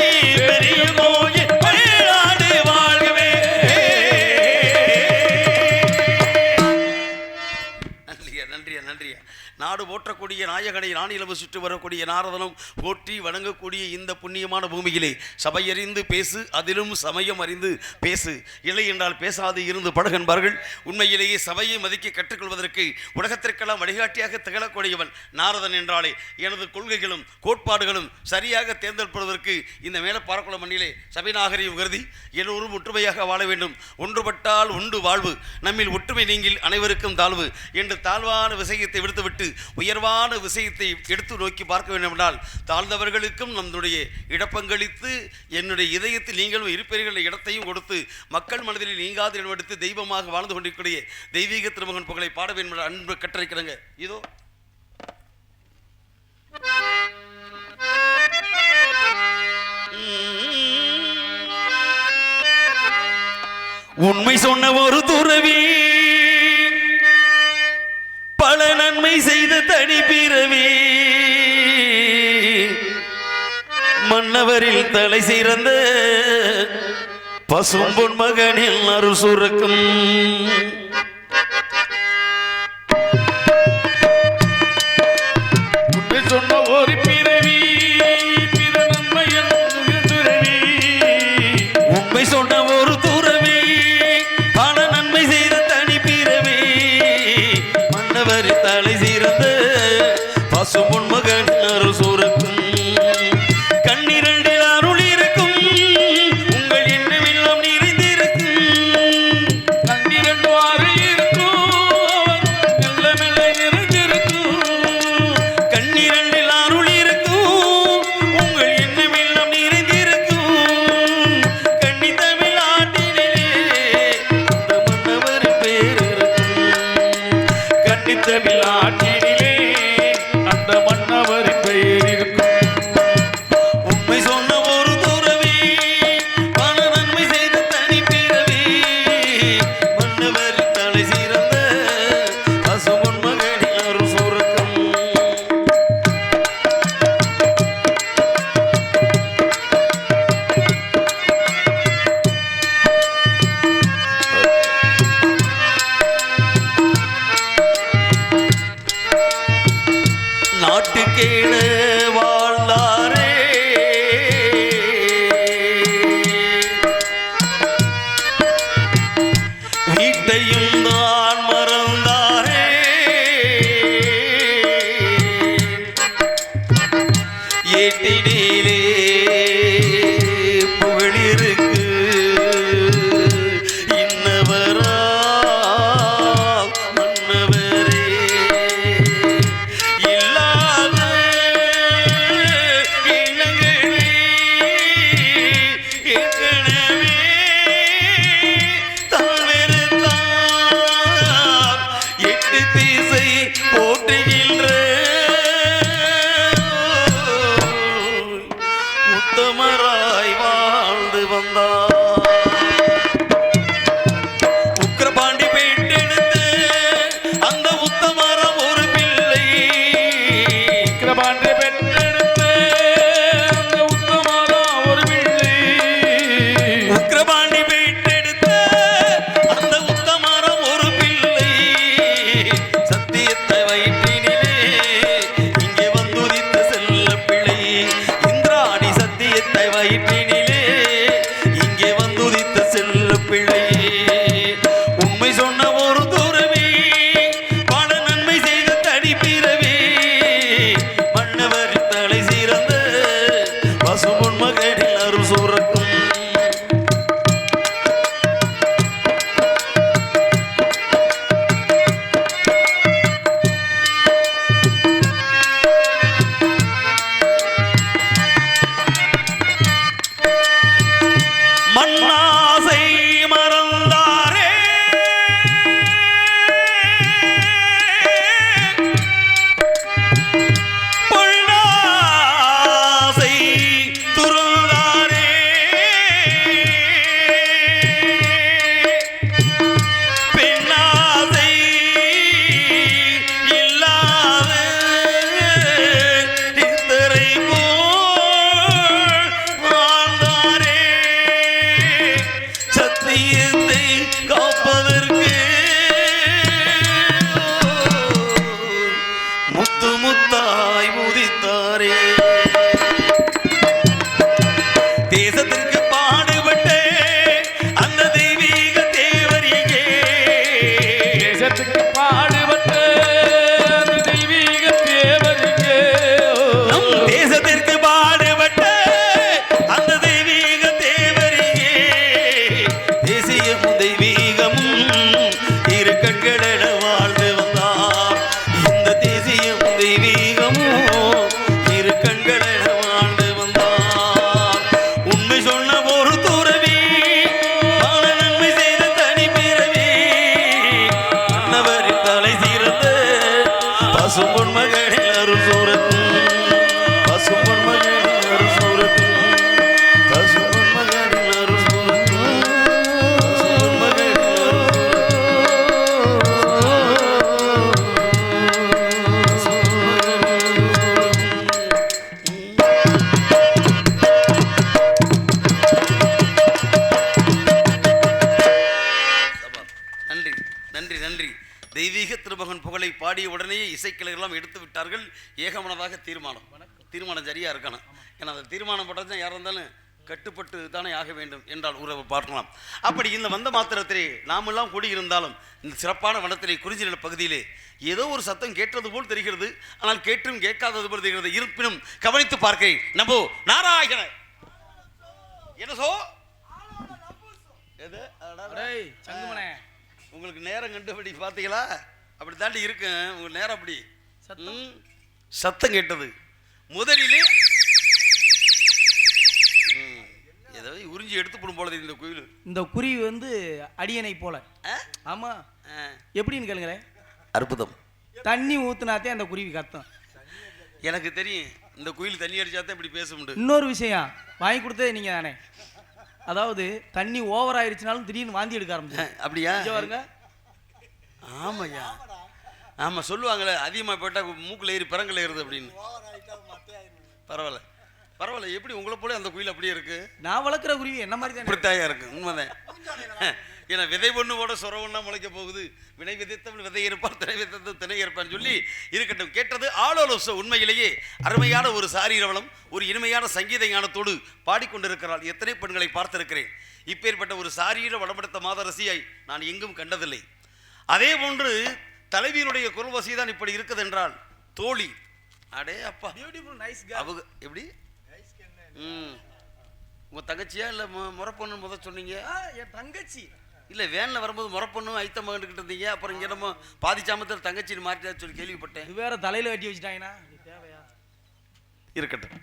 F: பெரிய கோயில் தமிழ்நாடு வாழ்கவே. நன்றியா நன்றியா நன்றியா. நாடு போற்றக்கூடிய நாயகனை நானிலவு சுற்றி வரக்கூடிய நாரதனும் போற்றி வணங்கக்கூடிய இந்த புண்ணியமான பூமியிலே சபையறிந்து பேசு, அதிலும் சமயம் அறிந்து பேசு, இல்லை என்றால் பேசாது இருந்து பழகன்பார்கள். உண்மையிலேயே சபையை மதிக்க கற்றுக்கொள்வதற்கு உலகத்திற்கெல்லாம் வழிகாட்டியாக திகழக்கூடியவன் நாரதன் என்றாலே எனது கொள்கைகளும் கோட்பாடுகளும் சரியாக தேர்ந்தெடுப்பதற்கு இந்த மேலே பாரக்குளம் மண்ணிலே சபை நாகரிகம் கருதி எல்லோரும் ஒற்றுமையாக வாழ வேண்டும். ஒன்றுபட்டால் உண்டு வாழ்வு, நம்மில் ஒற்றுமை நீங்கில் அனைவருக்கும் தாழ்வு என்று தாழ்வான விஷயத்தை விடுத்துவிட்டு உயர்வான விஷயத்தை எடுத்து நோக்கி பார்க்க வேண்டும் என்றால் தாழ்ந்தவர்களுக்கும் நம்முடைய இடப்பங்களித்து என்னுடைய இதயத்தில் நீங்களும் இருப்பீர்கள் இடத்தையும் கொடுத்து மக்கள் மனதில் நீங்காது இடமெடுத்து தெய்வமாக வாழ்ந்து கொண்டிருக்கிற தெய்வீக திருமகன் புகழை பாட வேண்டும் என்ற அன்பு கட்டளைக்கிறங்க. இதோ உண்மை சொன்ன ஒரு துறவி பல நன்மை செய்த தனி பிறவி மன்னவரில் தலை சிறந்த பசும்பொன் மகனில் அருள் சுரக்கும்
C: உண்மை சொன்ன ஒரு பிறவி பிற நன்மை என்னும் துறவி.
F: உண்மை சொன்ன ஒரு துறவி பல நன்மை செய்த தனி பிறவி மன்னவரில் தலை சிறந்த பசும்பொன் மகனில் அருள் சுரக்கும் கண்ணிரண்டில் அருள் இருக்கும் உங்கள் எண்ணமெல்லாம் நிறைந்திருக்கும்
C: கண்ணிரண்டு ஆறு இருக்கும் மெல்ல மெல்ல நிறைந்திருக்கும்
F: கண்ணிரண்டில் அருள் இருக்கும் உங்கள் எண்ணமெல்லாம் நிறைந்திருக்கும் கண்ணி தமிழ் ஆட்டினிலே அந்த மன்னவரின் பேர் இருக்கும்
C: கன்னி தமிழ் ஆற்றினிலே அந்த மன்னவரின் பெயர் இருக்கும்.
F: உண்மை சொன்ன ஒரு துறவி பல நன்மை செய்த தனி பிறவி மன்னவரின் தலை சிறந்த பசும்பொன் மகனில் அருள் சுரக்கும் நாட்டுக்கேட வாழ்ந்தாரே வீட்டையும் தான் மறந்தாரே ஏட்டினிலே புகழிருக்கு இன்னவரா மன்னவரே இல்லாத எண்ணங்களே ஏற்கனவே தாழ்வெறுத்தார் எட்டு திசை போற்றுகின்ற வந்தவரே தேசத்திற்கு பாடுபட்ட அந்த தெய்வீக தேவரியே
C: தேசத்துக்கு பாடுபட்ட அந்த தெய்வீக தேவரியே
F: நம் தேசத்திற்கு பாடுபட்ட அந்த தெய்வீக தேவரியே தேசியமும் தெய்வீகமும் இரு கண்களென வாழ்ந்து வந்தார் இந்த தேசியமும் தெய்வீகமும் இரு கண்களென வாழ்ந்து வந்தார் உண்மை சொன்ன ஒரு துறவி பல நன்மை செய்த தனி பிறவி அன்னவரின் தலை சிறந்த பசும்பொன் மகளில் அருள் சூரத்தும் பசும்பொன் மகளில் அருள் சூரத்தும் பசும்பொன் மகளில் அருள் சூரத்தும் பசும்பொன் மகளில் அருள் நன்றி நன்றி நன்றி தெய்வீக திருமகன் புகழை பாடிய உடனேயே இசைக்கலைகளெல்லாம் எடுத்து விட்டார்கள் ஏகமனதாக தீர்மானம் சரியா இருக்கணும் ஏன்னா அந்த தீர்மானம் பட்டது யாராக இருந்தாலும் கட்டுப்பட்டு தானே ஆக வேண்டும் என்றால் உறவு பார்க்கலாம் அப்படி இந்த வந்த மாத்திரத்திலே நாமெல்லாம் கூடியிருந்தாலும் இந்த சிறப்பான வனத்திலே குறிஞ்சி நில பகுதியிலே ஏதோ ஒரு சத்தம் கேட்டது போல் தெரிகிறது ஆனால் கேட்டும் கேட்காதது போல் தெரிகிறது இருப்பினும் கவனித்து பார்க்க நம்போ நாராயண என்ன சோ எது
E: டேய் சங்குமனே
F: உங்களுக்கு நேரம் கண்டுபிடி பார்த்தீங்களா அப்படி தாண்டி இருக்கு உங்க நேரம் அப்படி சத்தம் கேட்டது முதலிலே ஏதோ உறிஞ்சி எடுத்து போடும் போல இந்த கோயில்
E: இந்த குருவி வந்து அடியனை போல ஆமா எப்படின்னு கேளுங்களேன்
F: அற்புதம்
E: தண்ணி ஊத்துனாத்தே அந்த குருவி கத்தும்
F: எனக்கு தெரியும் இந்த கோயில் தண்ணி அடிச்சாதான் இப்படி பேச முடியும்
E: இன்னொரு விஷயம் வாங்கி கொடுத்ததே நீங்க தானே அதாவது தண்ணி ஓவர் ஆயிடுச்சுனாலும் திடீர்னு வாந்தி எடுக்க ஆரம்பிச்சு
F: அப்படியா
E: பாருங்க
F: ஆமாய்யா ஆமா சொல்லுவாங்களே அதிகமாக போட்டா மூக்குல ஏறி பிறங்கல ஏறுது அப்படின்னு பரவாயில்ல பரவாயில்ல எப்படி உங்களை போல அந்த குயில் அப்படியே இருக்கு
E: நான் வளர்க்குற குருவி என்ன மாதிரி தான்
F: இப்படித்தாயா இருக்கு உண்மைதான் ஏன்னா விதை பொண்ணுவோட சொரவொன்னா முளைக்க போகுது வினை விதைத்தவன் விதை இருப்பார் திணை விதைத்த திணை இருப்பான்னு சொல்லி இருக்கட்டும் கேட்டது ஆளோலோச உண்மையிலேயே அருமையான ஒரு சாரீரவளம் ஒரு இனிமையான சங்கீத ஞானத்தோடு பாடிக்கொண்டிருக்கிறாள் எத்தனை பெண்களை பார்த்திருக்கிறேன் இப்பேற்பட்ட ஒரு சாரீர வளப்படுத்த மாதரசியாய் நான் எங்கும் கண்டதில்லை அதே போன்று தலைவியினுடைய குரல் வசிதான் இப்படி இருக்குது என்றால் தோழி அடே அப்பா
E: பியூட்டிஃபுல் நைஸ்
F: அவங்க எப்படி உங்க தங்கச்சியா இல்ல முறப்பொண்ணு முத சொன்னீங்க
E: என் தங்கச்சி
F: இல்ல வேன்ல வரும்போது முறப்பொண்ணு ஐத்த மகன்கிட்ட இருந்தீங்க அப்புறம் இங்க நம்ம பாதி சாமத்தில் தங்கச்சின்னு மாற்றி சொல்லி கேள்விப்பட்டேன்
E: இது வேற தலையில வெட்டி வச்சுட்டாங்கன்னா தேவையா
F: இருக்கட்டும்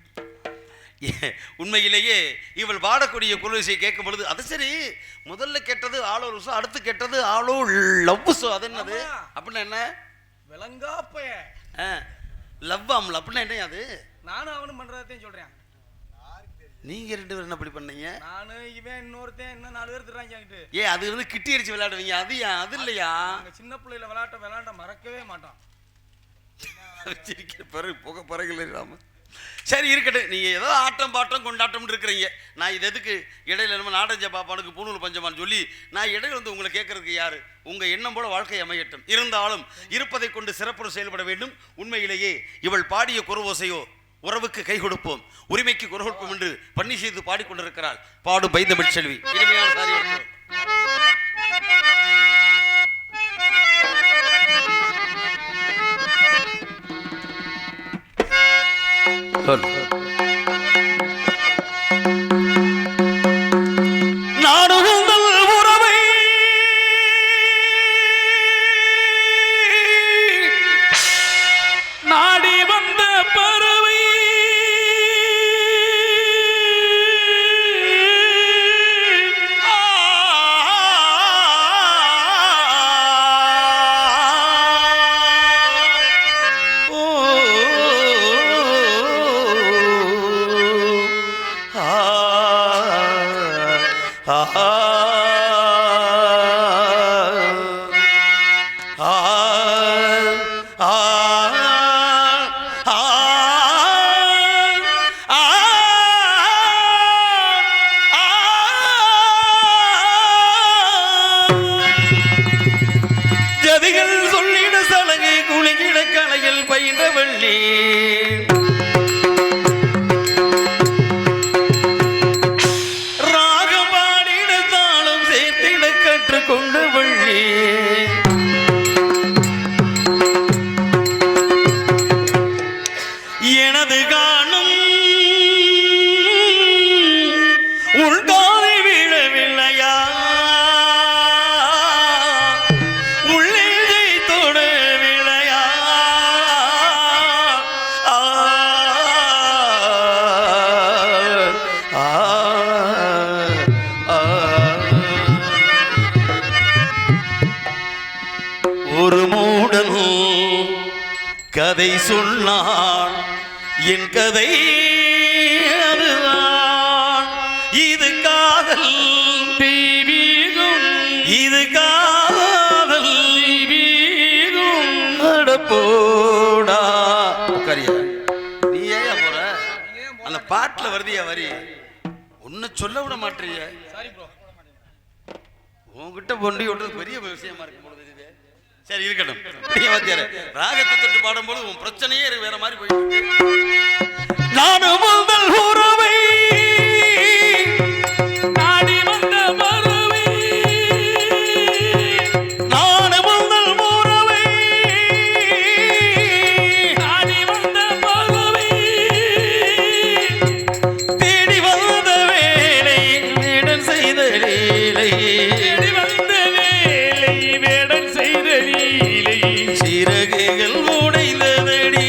F: உண்மையிலேயே இவள் பாடக்கூடிய குரலிசையை கேட்கும் பொழுது அது சரி முதல்ல கேட்டது ஆளோ ருசோ அடுத்து கேட்டது ஆளோ லவ்ஸோ அது என்னது அப்படின்னா என்ன
E: விளங்காப்பைய
F: லவ் ஆம்ல அப்படின்னா என்ன அது
E: நானும் அவனும் பண்றதையும் சொல்றேன்
F: நீங்க ரெண்டு பேரும் என்ன அப்படி பண்ணீங்க
E: நானு இவன் இன்னொருத்தன் இன்னும் 4 பேர் திட்டுறாங்க
F: அது வந்து கிட்டி அடிச்சு விளையாடுவீங்க அது அது இல்லையா
E: சின்ன பிள்ளையில விளையாண்ட மறக்கவே மாட்டான்
F: பிறகு புகை பறகலாம சரி இருக்கட்டும் நீங்க ஏதோ ஆட்டம் பாட்டம் கொண்டாட்டம் இருக்கிறீங்க நான் இது எதுக்கு இடையில நம்ம நாடஞ்ச பாப்பானுக்கு பூணூல் பஞ்சமான்னு சொல்லி நான் இடையில வந்து உங்களை கேட்கறதுக்கு யாரு உங்க எண்ணம் போல வாழ்க்கை அமையட்டும் இருந்தாலும் இருப்பதை கொண்டு சிறப்புற செயல்பட வேண்டும் உண்மையிலேயே இவள் பாடிய குரவோசையோ உறவுக்கு கை கொடுப்போம் உரிமைக்கு குரல் கொடுப்போம் என்று பண்ணி செய்து பாடிக்கொண்டிருக்கிறாள் பாடு பைந்தமிழ் செல்வி இனிமையான சாரி ஜதிகள் சொல்லிட சலகை குளிக்கிட கலையில் பயின்ற வள்ளி எனது காணும் உள் காதை விழவில்லையா உள்ளே தொடவில்லையா ஒரு மூடன் கதை சொன்னான் என் கதை அதுதான் இது காதல் தெய்வீகம் இது காதல் தெய்வீகம் அடப்போடா உட்காரியா நீ ஏன் போற அந்த பாட்டுல வருதியா வரி ஒன்னு சொல்ல விட மாட்டீங்க உங்ககிட்ட பொண்டி விடுறது பெரிய விஷயமா இருக்கு பொழுது இது சரி இருக்கட்டும் ராகத்தை தொட்டு பாடும்போது உன் பிரச்சனையே வேற மாதிரி போயிட்டு நானும் முதல் உறவை நாடி வந்த மறுவை நானும் முதல் உறவை நாடி வந்த மறுவை தேடி வந்த வேலை வேடன் செய்த லீலை தேடி வந்த வேலை வேடன் செய்த லீலை சிறகுகள் உடைந்ததடி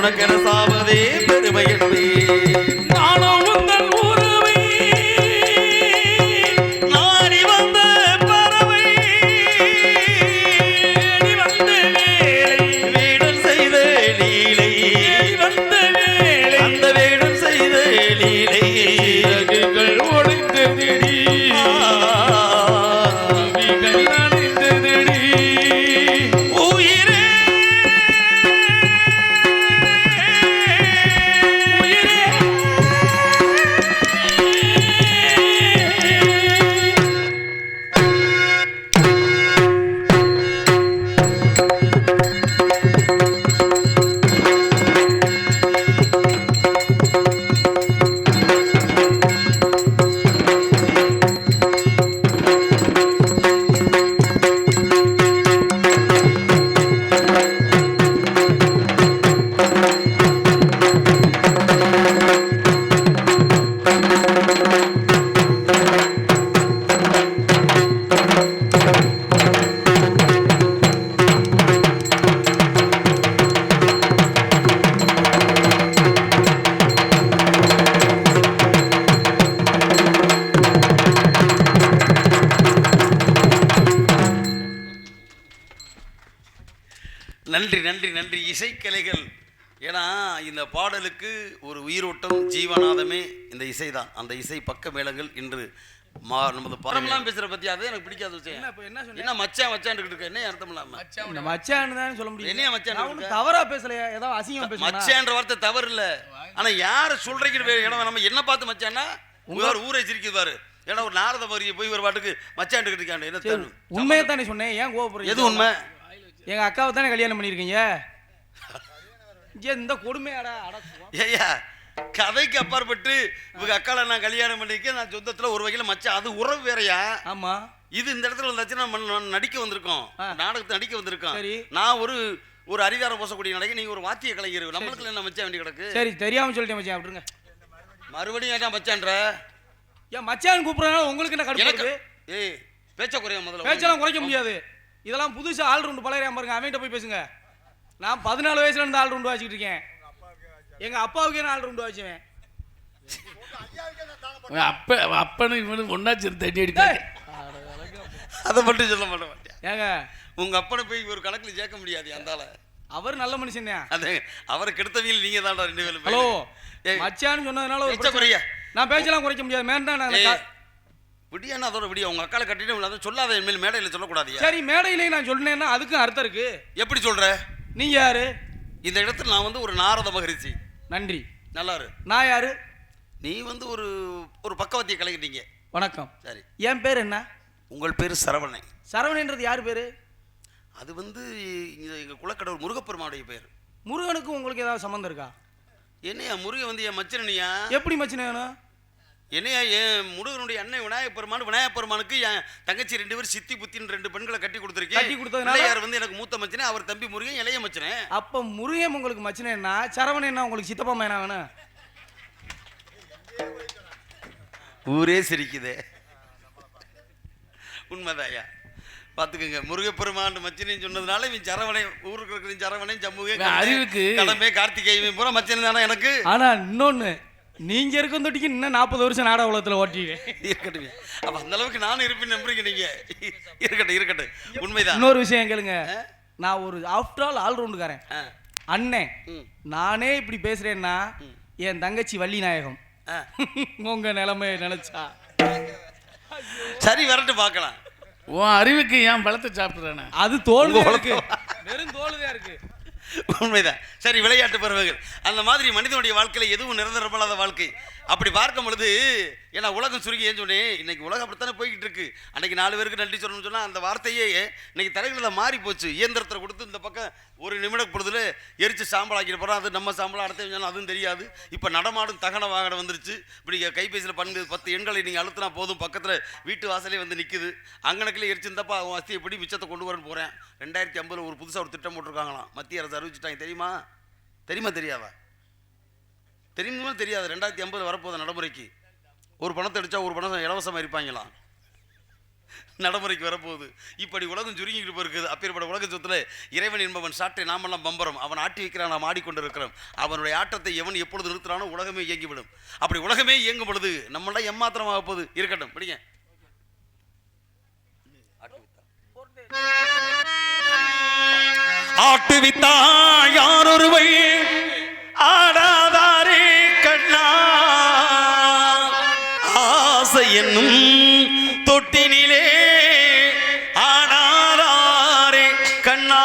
F: உனக்கென சாவதே பெருமை என்பேன்.
C: நானும் உந்தன் உறவை
F: நாடி வந்த பறவை
C: தேடி வந்த வேளை
F: வேடன் செய்த லீலை
C: தேடி வந்த வேளை
F: அந்த வேடன் செய்த லீலை
C: சிறகுகள் ஒளிந்ததடி அவிகள் நனைந்ததடி
F: உயிரே
C: உயிரே
F: நன்றி நன்றி நன்றி இசைக்கலைகள். ஏன்னா இந்த பாடலுக்கு ஒரு உயிரோட்டம் ஜீவநாதமே இந்த இசை தான். அந்த இசை பக்க மேளங்கள் இன்று நமது பரமெல்லாம் பேசுற பத்தி அது எனக்கு பிடிக்காத விஷயம்.
E: என்ன இப்ப என்ன சொன்னீங்க?
F: என்ன மச்சான் மச்சான் இருக்க என்ன அர்த்தம் இல்லாம
E: இந்த மச்சான்னு தான் சொல்ல முடியும்.
F: என்னைய மச்சான்
E: நான் ஒண்ணும் தவறா பேசலையா? ஏதாவது அசிங்கமா பேசுறேனா?
F: மச்சான்ற வார்த்தை தவறு இல்ல. ஆனா யார சொல்றீங்க இடம் நம்ம என்ன பார்த்து மச்சான்னா உங்க ஊரை சிரிக்குது பாரு. ஏன்னா ஒரு நாரத வரிய போய் ஒரு பாட்டுக்கு மச்சான் இருக்காண்டு என்ன தரும்.
E: உண்மையை தானே சொன்னேன். ஏன் கோவப்படுறீங்க?
F: எது உண்மை?
E: எங்க அக்காவை தானே கல்யாணம் பண்ணிருக்கீங்க. இந்த கொடுமையாடா
F: ஏய்யா கதைக்கு அப்பாற்பட்டு இவங்க அக்கால நான் கல்யாணம் பண்ணிக்க நான் சொந்தத்துல ஒரு வகையில மச்சான் அது உறவு வேறையா.
E: ஆமா
F: இது இந்த இடத்துல வந்தாச்சு நம்ம நடிக்க வந்திருக்கோம். நாடகத்தை நடிக்க வந்திருக்கோம்.
E: சரி
F: நான் ஒரு அரிதாரம் போசக்கூடிய நடிகை, நீங்க ஒரு வாத்திய கலைஞர். நம்மளுக்கு என்ன மச்சான் வேண்டி கிடக்கு.
E: சரி தெரியாம சொல்லிட்டேன் மச்சான் விட்டுருங்க.
F: மறுபடியும் ஏன் மச்சான்ற
E: ஏன் மச்சான் கூப்பிடுறதுனால உங்களுக்கு என்ன
F: எனக்கு
E: கடுப்பு?
F: ஏய் பேச்ச குறைய முதல்ல.
E: பேச்செல்லாம் குறைக்க முடியாது. இதெல்லாம் புதுசா ஆல் ரவுண்ட் பழைய பாருங்க. அவன்கிட்ட போய் பேசுங்க. நான் 14 வயசுல இருந்து ஆல் ரவுண்ட் வாசிக்கிட்டு இருக்கேன். எங்க அப்பாவுக்கு என்ன ஆல் ரவுண்ட் வாசிவேன்.
C: அப்பனு இவனு ஒன்னா சேர்ந்து தண்ணி அடிப்பாங்க.
F: அதை மட்டும் சொல்ல மாட்டேன்.
E: ஏங்க
F: உங்க அப்பனை போய் ஒரு கணக்குல சேர்க்க முடியாது. அந்தால
E: அவர் நல்ல மனுஷன் தான்.
F: அது அவரை கெடுத்தவியல் நீங்க தான்டா ரெண்டு பேரும்.
E: ஹலோ மச்சான்னு சொன்னதுனால ஒரு
F: பேச்ச குறைய
E: நான் பேச்செல்லாம் குறைக்க முடியாது. மேண்டா
F: விடியானா அதோட விடியா உங்க அக்கால கட்டிட்டு சொல்லாத என் மேடையில சொல்லக்கூடாது.
E: சரி மேடையிலே நான் சொன்னேன்னா அதுக்கும் அர்த்தம் இருக்கு.
F: எப்படி சொல்ற?
E: நீங்க யாரு?
F: இந்த இடத்துல நான் ஒரு நாரத மகரிஷி.
E: நன்றி.
F: நல்லா இரு.
E: நான் யாரு?
F: நீ ஒரு பக்கவத்திய கலைக்கிட்டீங்க.
E: வணக்கம்.
F: சரி
E: என் பேர் என்ன?
F: உங்கள் பேர் சரவணை.
E: சரவணன்றது யார் பேரு?
F: அது எங்க குலக்கடவுள் முருகப்பெருமானுடைய பேர்.
E: முருகனுக்கு உங்களுக்கு ஏதாவது சம்மந்தம் இருக்கா?
F: என்னையா முருகன் என் மச்சனையா?
E: எப்படி மச்சின வேணும்?
F: என்னையா என் முருகனுடைய அன்னை விநாயகப்பெருமானுக்கு என் தங்கச்சி 2 பேர் சித்தி புத்தின்னு 2 பெண்களை கட்டி கொடுத்துருக்கேன்.
E: கட்டி கொடுத்ததுனால
F: யார் எனக்கு மூத்த மச்சனே, அவர் தம்பி முருகன் இளைய மச்சனே.
E: அப்ப முருகன் உங்களுக்கு மச்சினேன்னா சரவணன் என்ன உங்களுக்கு சித்தப்பா மேனா வேணும்?
F: ஊரே சிரிக்குதே. உண்மைதாயா பாத்துக்கங்க. முருகப்பெருமான் மச்சனையும் சொன்னதுனால இவன் சரவணை ஊருக்கு இருக்கிற சரவணை ஜம்முகே
C: அறிவுக்கு
F: கடமை கார்த்திகேயன் பூரா மச்சனை தானே எனக்கு.
E: ஆனா இன்னொன்னு நீங்க இருக்கும் தொட்டிக்கு இன்னும் 40 வருஷம் நாடக உலகத்துல ஓட்டிடுவேன்.
F: இருக்கட்டும். அப்ப அந்த அளவுக்கு நானும் இருப்பேன் நம்புறீங்க நீங்க. இருக்கட்டும் உண்மைதான்.
E: இன்னொரு விஷயம் கேளுங்க. நான் ஒரு ஆஃப்டர் ஆல் ரவுண்டுக்காரன் அண்ணன். நானே இப்படி பேசுறேன்னா என் தங்கச்சி வள்ளி நாயகம் உங்க நிலைமை நினைச்சா
F: சரி வரட்டு பார்க்கலாம்.
C: உன் அறிவுக்கு ஏன் பழத்தை சாப்பிடுறானே?
E: அது தோல்தான் இருக்கு. வெறும் தோல்தான் இருக்கு.
F: உண்மைதான். சரி விளையாட்டு பறவைகள் அந்த மாதிரி மனிதனுடைய வாழ்க்கையில எதுவும் நிரந்தரமில்லாத வாழ்க்கை. அப்படி பார்க்கும் பொழுது ஏன்னா உலகம் சுருங்கி ஏன் சொன்னேன். இன்னைக்கு உலகம் அப்படித்தானே போய்கிட்டு இருக்கு. அன்னைக்கு 4 பேருக்கு நன்றி சொல்லணும்னு சொன்னா அந்த வார்த்தையே இன்னைக்கு தலைகளில் மாறி போச்சு. இயந்திரத்தை கொடுத்து இந்த பக்கம் ஒரு நிமிட பொழுதுல எரிச்சு சாம்பல் ஆக்கிட்டு போறோம். அது நம்ம சாம்பல் அடுத்த அதுவும் தெரியாது. இப்போ நடமாடும் தகன வாகனம் வந்துருச்சு. இப்படி கைபேசியில் 10 எண்களை நீங்கள் அழுத்தினா போதும் பக்கத்தில் வீட்டு வாசலே வந்து நிற்குது. அங்கனக்கில் எரிச்சிருந்தப்பா அவன் அஸ்தி எப்படி மிச்சத்தை கொண்டு வரன்னு போகிறேன். 2050 ஒரு புதுசாக ஒரு திட்டம் போட்டிருக்காங்களாம். மத்திய அரசு அறிவிச்சிட்டாங்க. தெரியுமா தெரியாதா? தெரியுமா தெரியாது. 2050 வரப்போகுது நடைமுறைக்கு. ஒரு பணத்தை அடித்தா ஒரு பணம் இலவசமாக இருப்பாங்களாம். நடைமுறைக்கு வரப்போகுது. இப்படி உலகம் சுருங்கிட்டு போயிருக்குது. அப்பேற்பட்ட உலக சொத்துல இறைவன் என்பவன் சாட்டை நாமெல்லாம் பம்பரம். அவன் ஆட்டி வைக்கிறான், நாம் ஆடிக்கொண்டிருக்கிறோம். அவனுடைய ஆட்டத்தை எவன் எப்பொழுது நிறுத்துறானோ உலகமே இயங்கிவிடும். அப்படி உலகமே இயங்கும் பொழுது நம்மளாம் எம்மாத்திரமாக போகுது. இருக்கட்டும், படிங்க. ஆட்டுவித்தா யாரொருவை ஆடாதாரே கண்ணா, ஆசை என்னும் தொட்டினிலே ஆடாதாரே கண்ணா.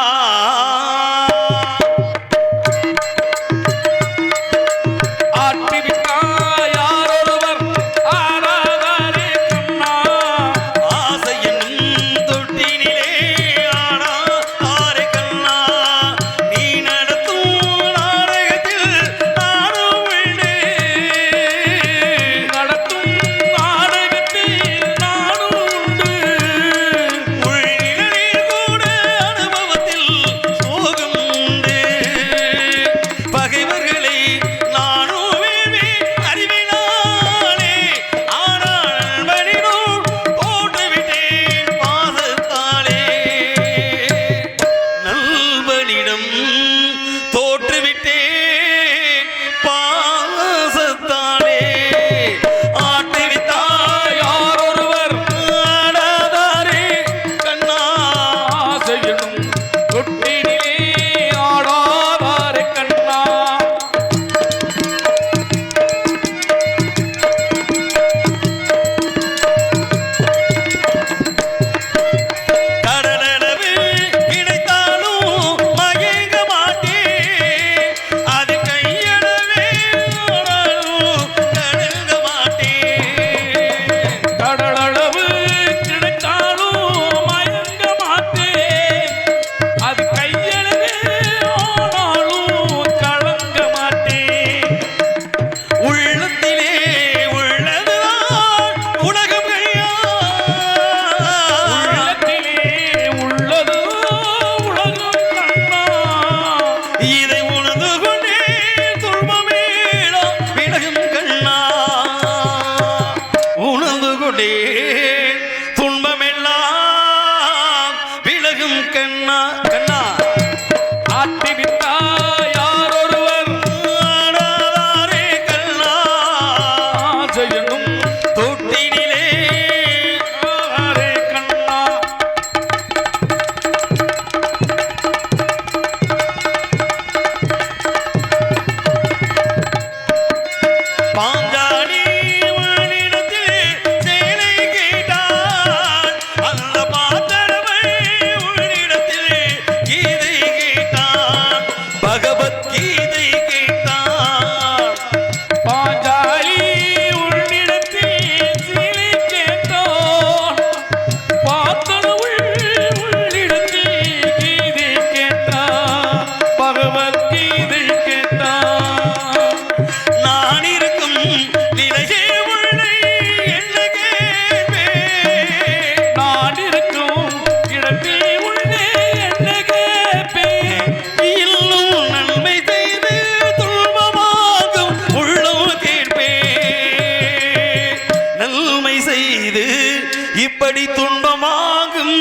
F: இப்படி துன்பமாகும்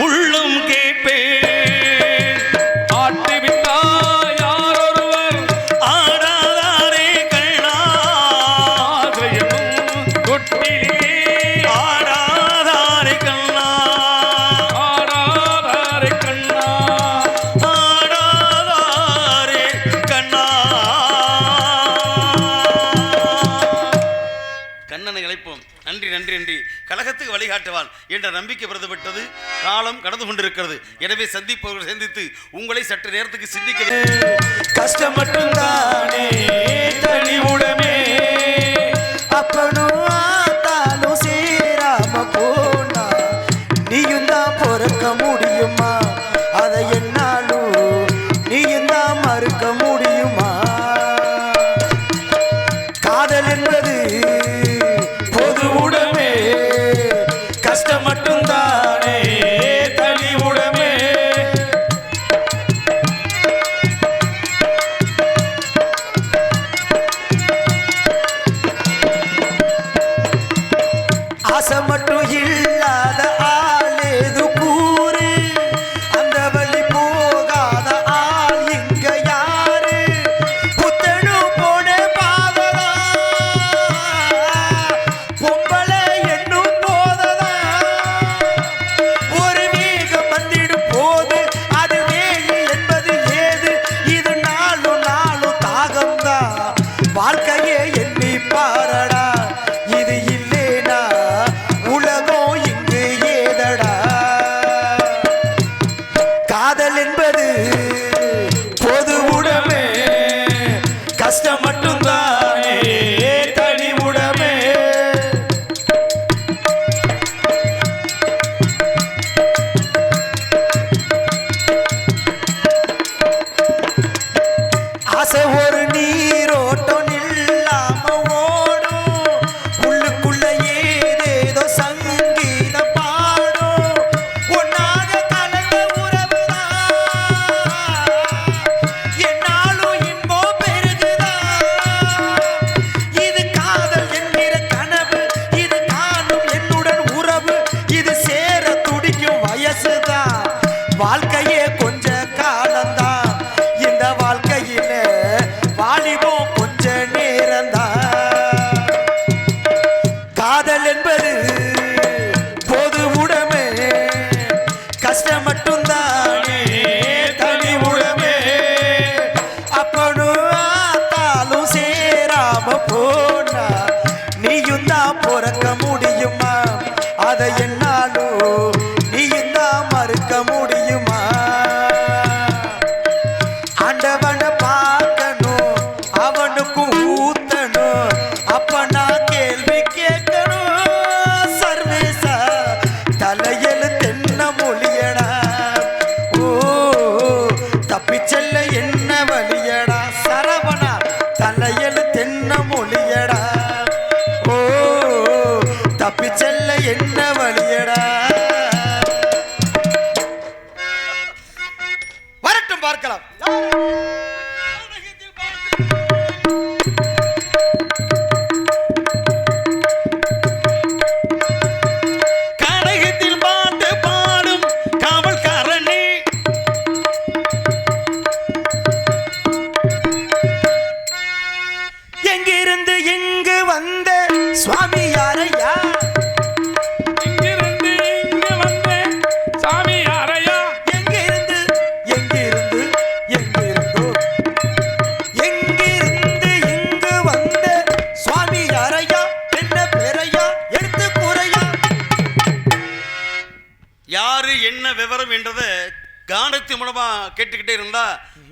F: உள்ளம் கேட்பே. ஆட்டுவித்தா யாரொருவர் ஆடாதாரே கண்ணா, தொட்டிலே ஆடாதாரே கண்ணா, ஆடாதாரே கண்ணா, ஆடாதாரே கண்ணா. கண்ணனை இழைப்போம். நன்றி நன்றி நன்றி. கழகத்துக்கு வழிகாட்டுவான் என்ற நம்பிக்கை பிரதப்பட்டது. காலம் கடந்து கொண்டிருக்கிறது. எனவே சந்திப்பவர்கள் சந்தித்து உங்களை சற்று நேரத்துக்கு சிந்திக்க
B: கஷ்டம் மட்டும்தானே தனிவுடமே அப்பனும் ஆத்தாலும் சேராம போனா நீயும் தான் பொறுக்க முடியுமா? அதை என்னாலும் நீயும் தான் மறுக்க முடியுமா? காதல் என்பது பொது உடமே, கஷ்டம் மட்டும்தானே தனி உடமே. ஆசை மட்டும் இல்லாத வயசுதான், வாழ்க்கையே கொஞ்ச காலம்தான், இந்த வாழ்க்கையில வாலிபம் கொஞ்ச நேரம்தான். காதல் என்பது பொது உடைமை, கஷ்டம் மட்டும்தானே தனி உடைமை. அப்பனும் ஆத்தாலும் சேராம போனா நீயும் தான் பிறக்க முடியுமா? அதை என்னாலும் நீயும் தான் மறுக்க முடியுமா? ஆண்டவனை பார்க்கணும், அவனுக்கும் ஊத்தணும், அப்ப நான் கேள்வி கேட்கணும். சர்வேசா தலையெழு தென்ன மொழியடா, ஓ தப்பிச்செல்ல என்ன வழியடா. சரவணா தலையெழு தென்ன மொழியடா, ஓ தப்பிச்செல்ல என்ன வழியடா. வரட்டும் பார்க்கலாம்.
F: கனகத்தில் பாட்டு பாடும் காவல்காரனே,
B: எங்கிருந்து இங்கு வந்த சுவாமி யாரையா?
C: இங்கிருந்து இங்கு வந்தேன் சாமி யாரையா?
B: எங்கிருந்து எங்கிருந்து எங்கிருந்தோ, எங்கிருந்து இங்கு வந்த சுவாமி யாரையா? என்ன பேரையா? எடுத்து கூறையா?
F: யாரு என்ன விவரம் என்றதை கானத்தின் மூலமா கேட்டுக்கிட்டே இருந்தா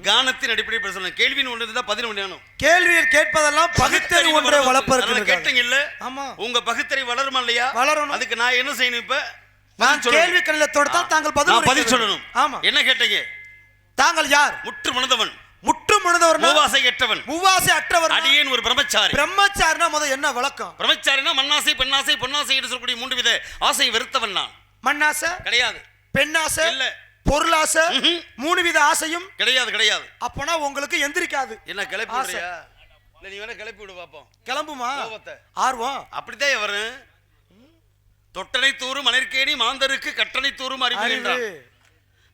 F: கானத்தின் அடிப்படையில் பேசணும். கேள்வின்னு ஒன்று இருந்தா பதில் ஒன்று.
B: கேள்வியில் கேட்பதெல்லாம் பகுத்தறிவு ஒன்றை வளர்ப்பதற்கு
F: கேட்டீங்க இல்ல?
B: ஆமா.
F: உங்க பகுத்தறிவு வளருமா இல்லையா?
B: வளரணும்.
F: அதுக்கு நான் என்ன செய்யணும்? இப்ப
B: நான் கேள்வி கணிதத்தோடு தான் தாங்கள்
F: பதில்
B: பதில்
F: சொல்லணும்.
B: ஆமா.
F: என்ன கேட்டீங்க?
B: தாங்கள் யார்?
F: முற்று மணந்தவன்,
B: முற்று முழுதவர்,
F: மூவாசை அற்றவன்,
B: மூவாசை அற்றவர்,
F: அடியேன் ஒரு பிரம்மச்சாரி.
B: பிரம்மச்சாரினா முதல் என்ன விளக்கம்?
F: பிரம்மச்சாரினா மண்ணாசை பெண்ணாசை பொன்னாசை என்று சொல்லக்கூடிய 3 வித ஆசை வெறுத்தவன் நான்.
B: மண்ணாசை
F: கிடையாது.
B: பெண்ணாசை
F: இல்ல.
B: பொருளாசை 3 வித ஆசையும்
F: கிடையாது. கிடையாது.
B: அப்பனா உங்களுக்கு எந்திரிக்காது.
F: என்ன கிளப்பி விடுறியா? இல்ல நீ வேணா கிளப்பி விடு பாப்போம்.
B: கிளம்புமா
F: கோபத்தை.
B: ஆர்வம்
F: அப்படித்தான் வரும். தொட்டனை தூரும் மணற்கேணி மாந்தருக்கு கட்டணை தூரும் அறிவு என்றான்.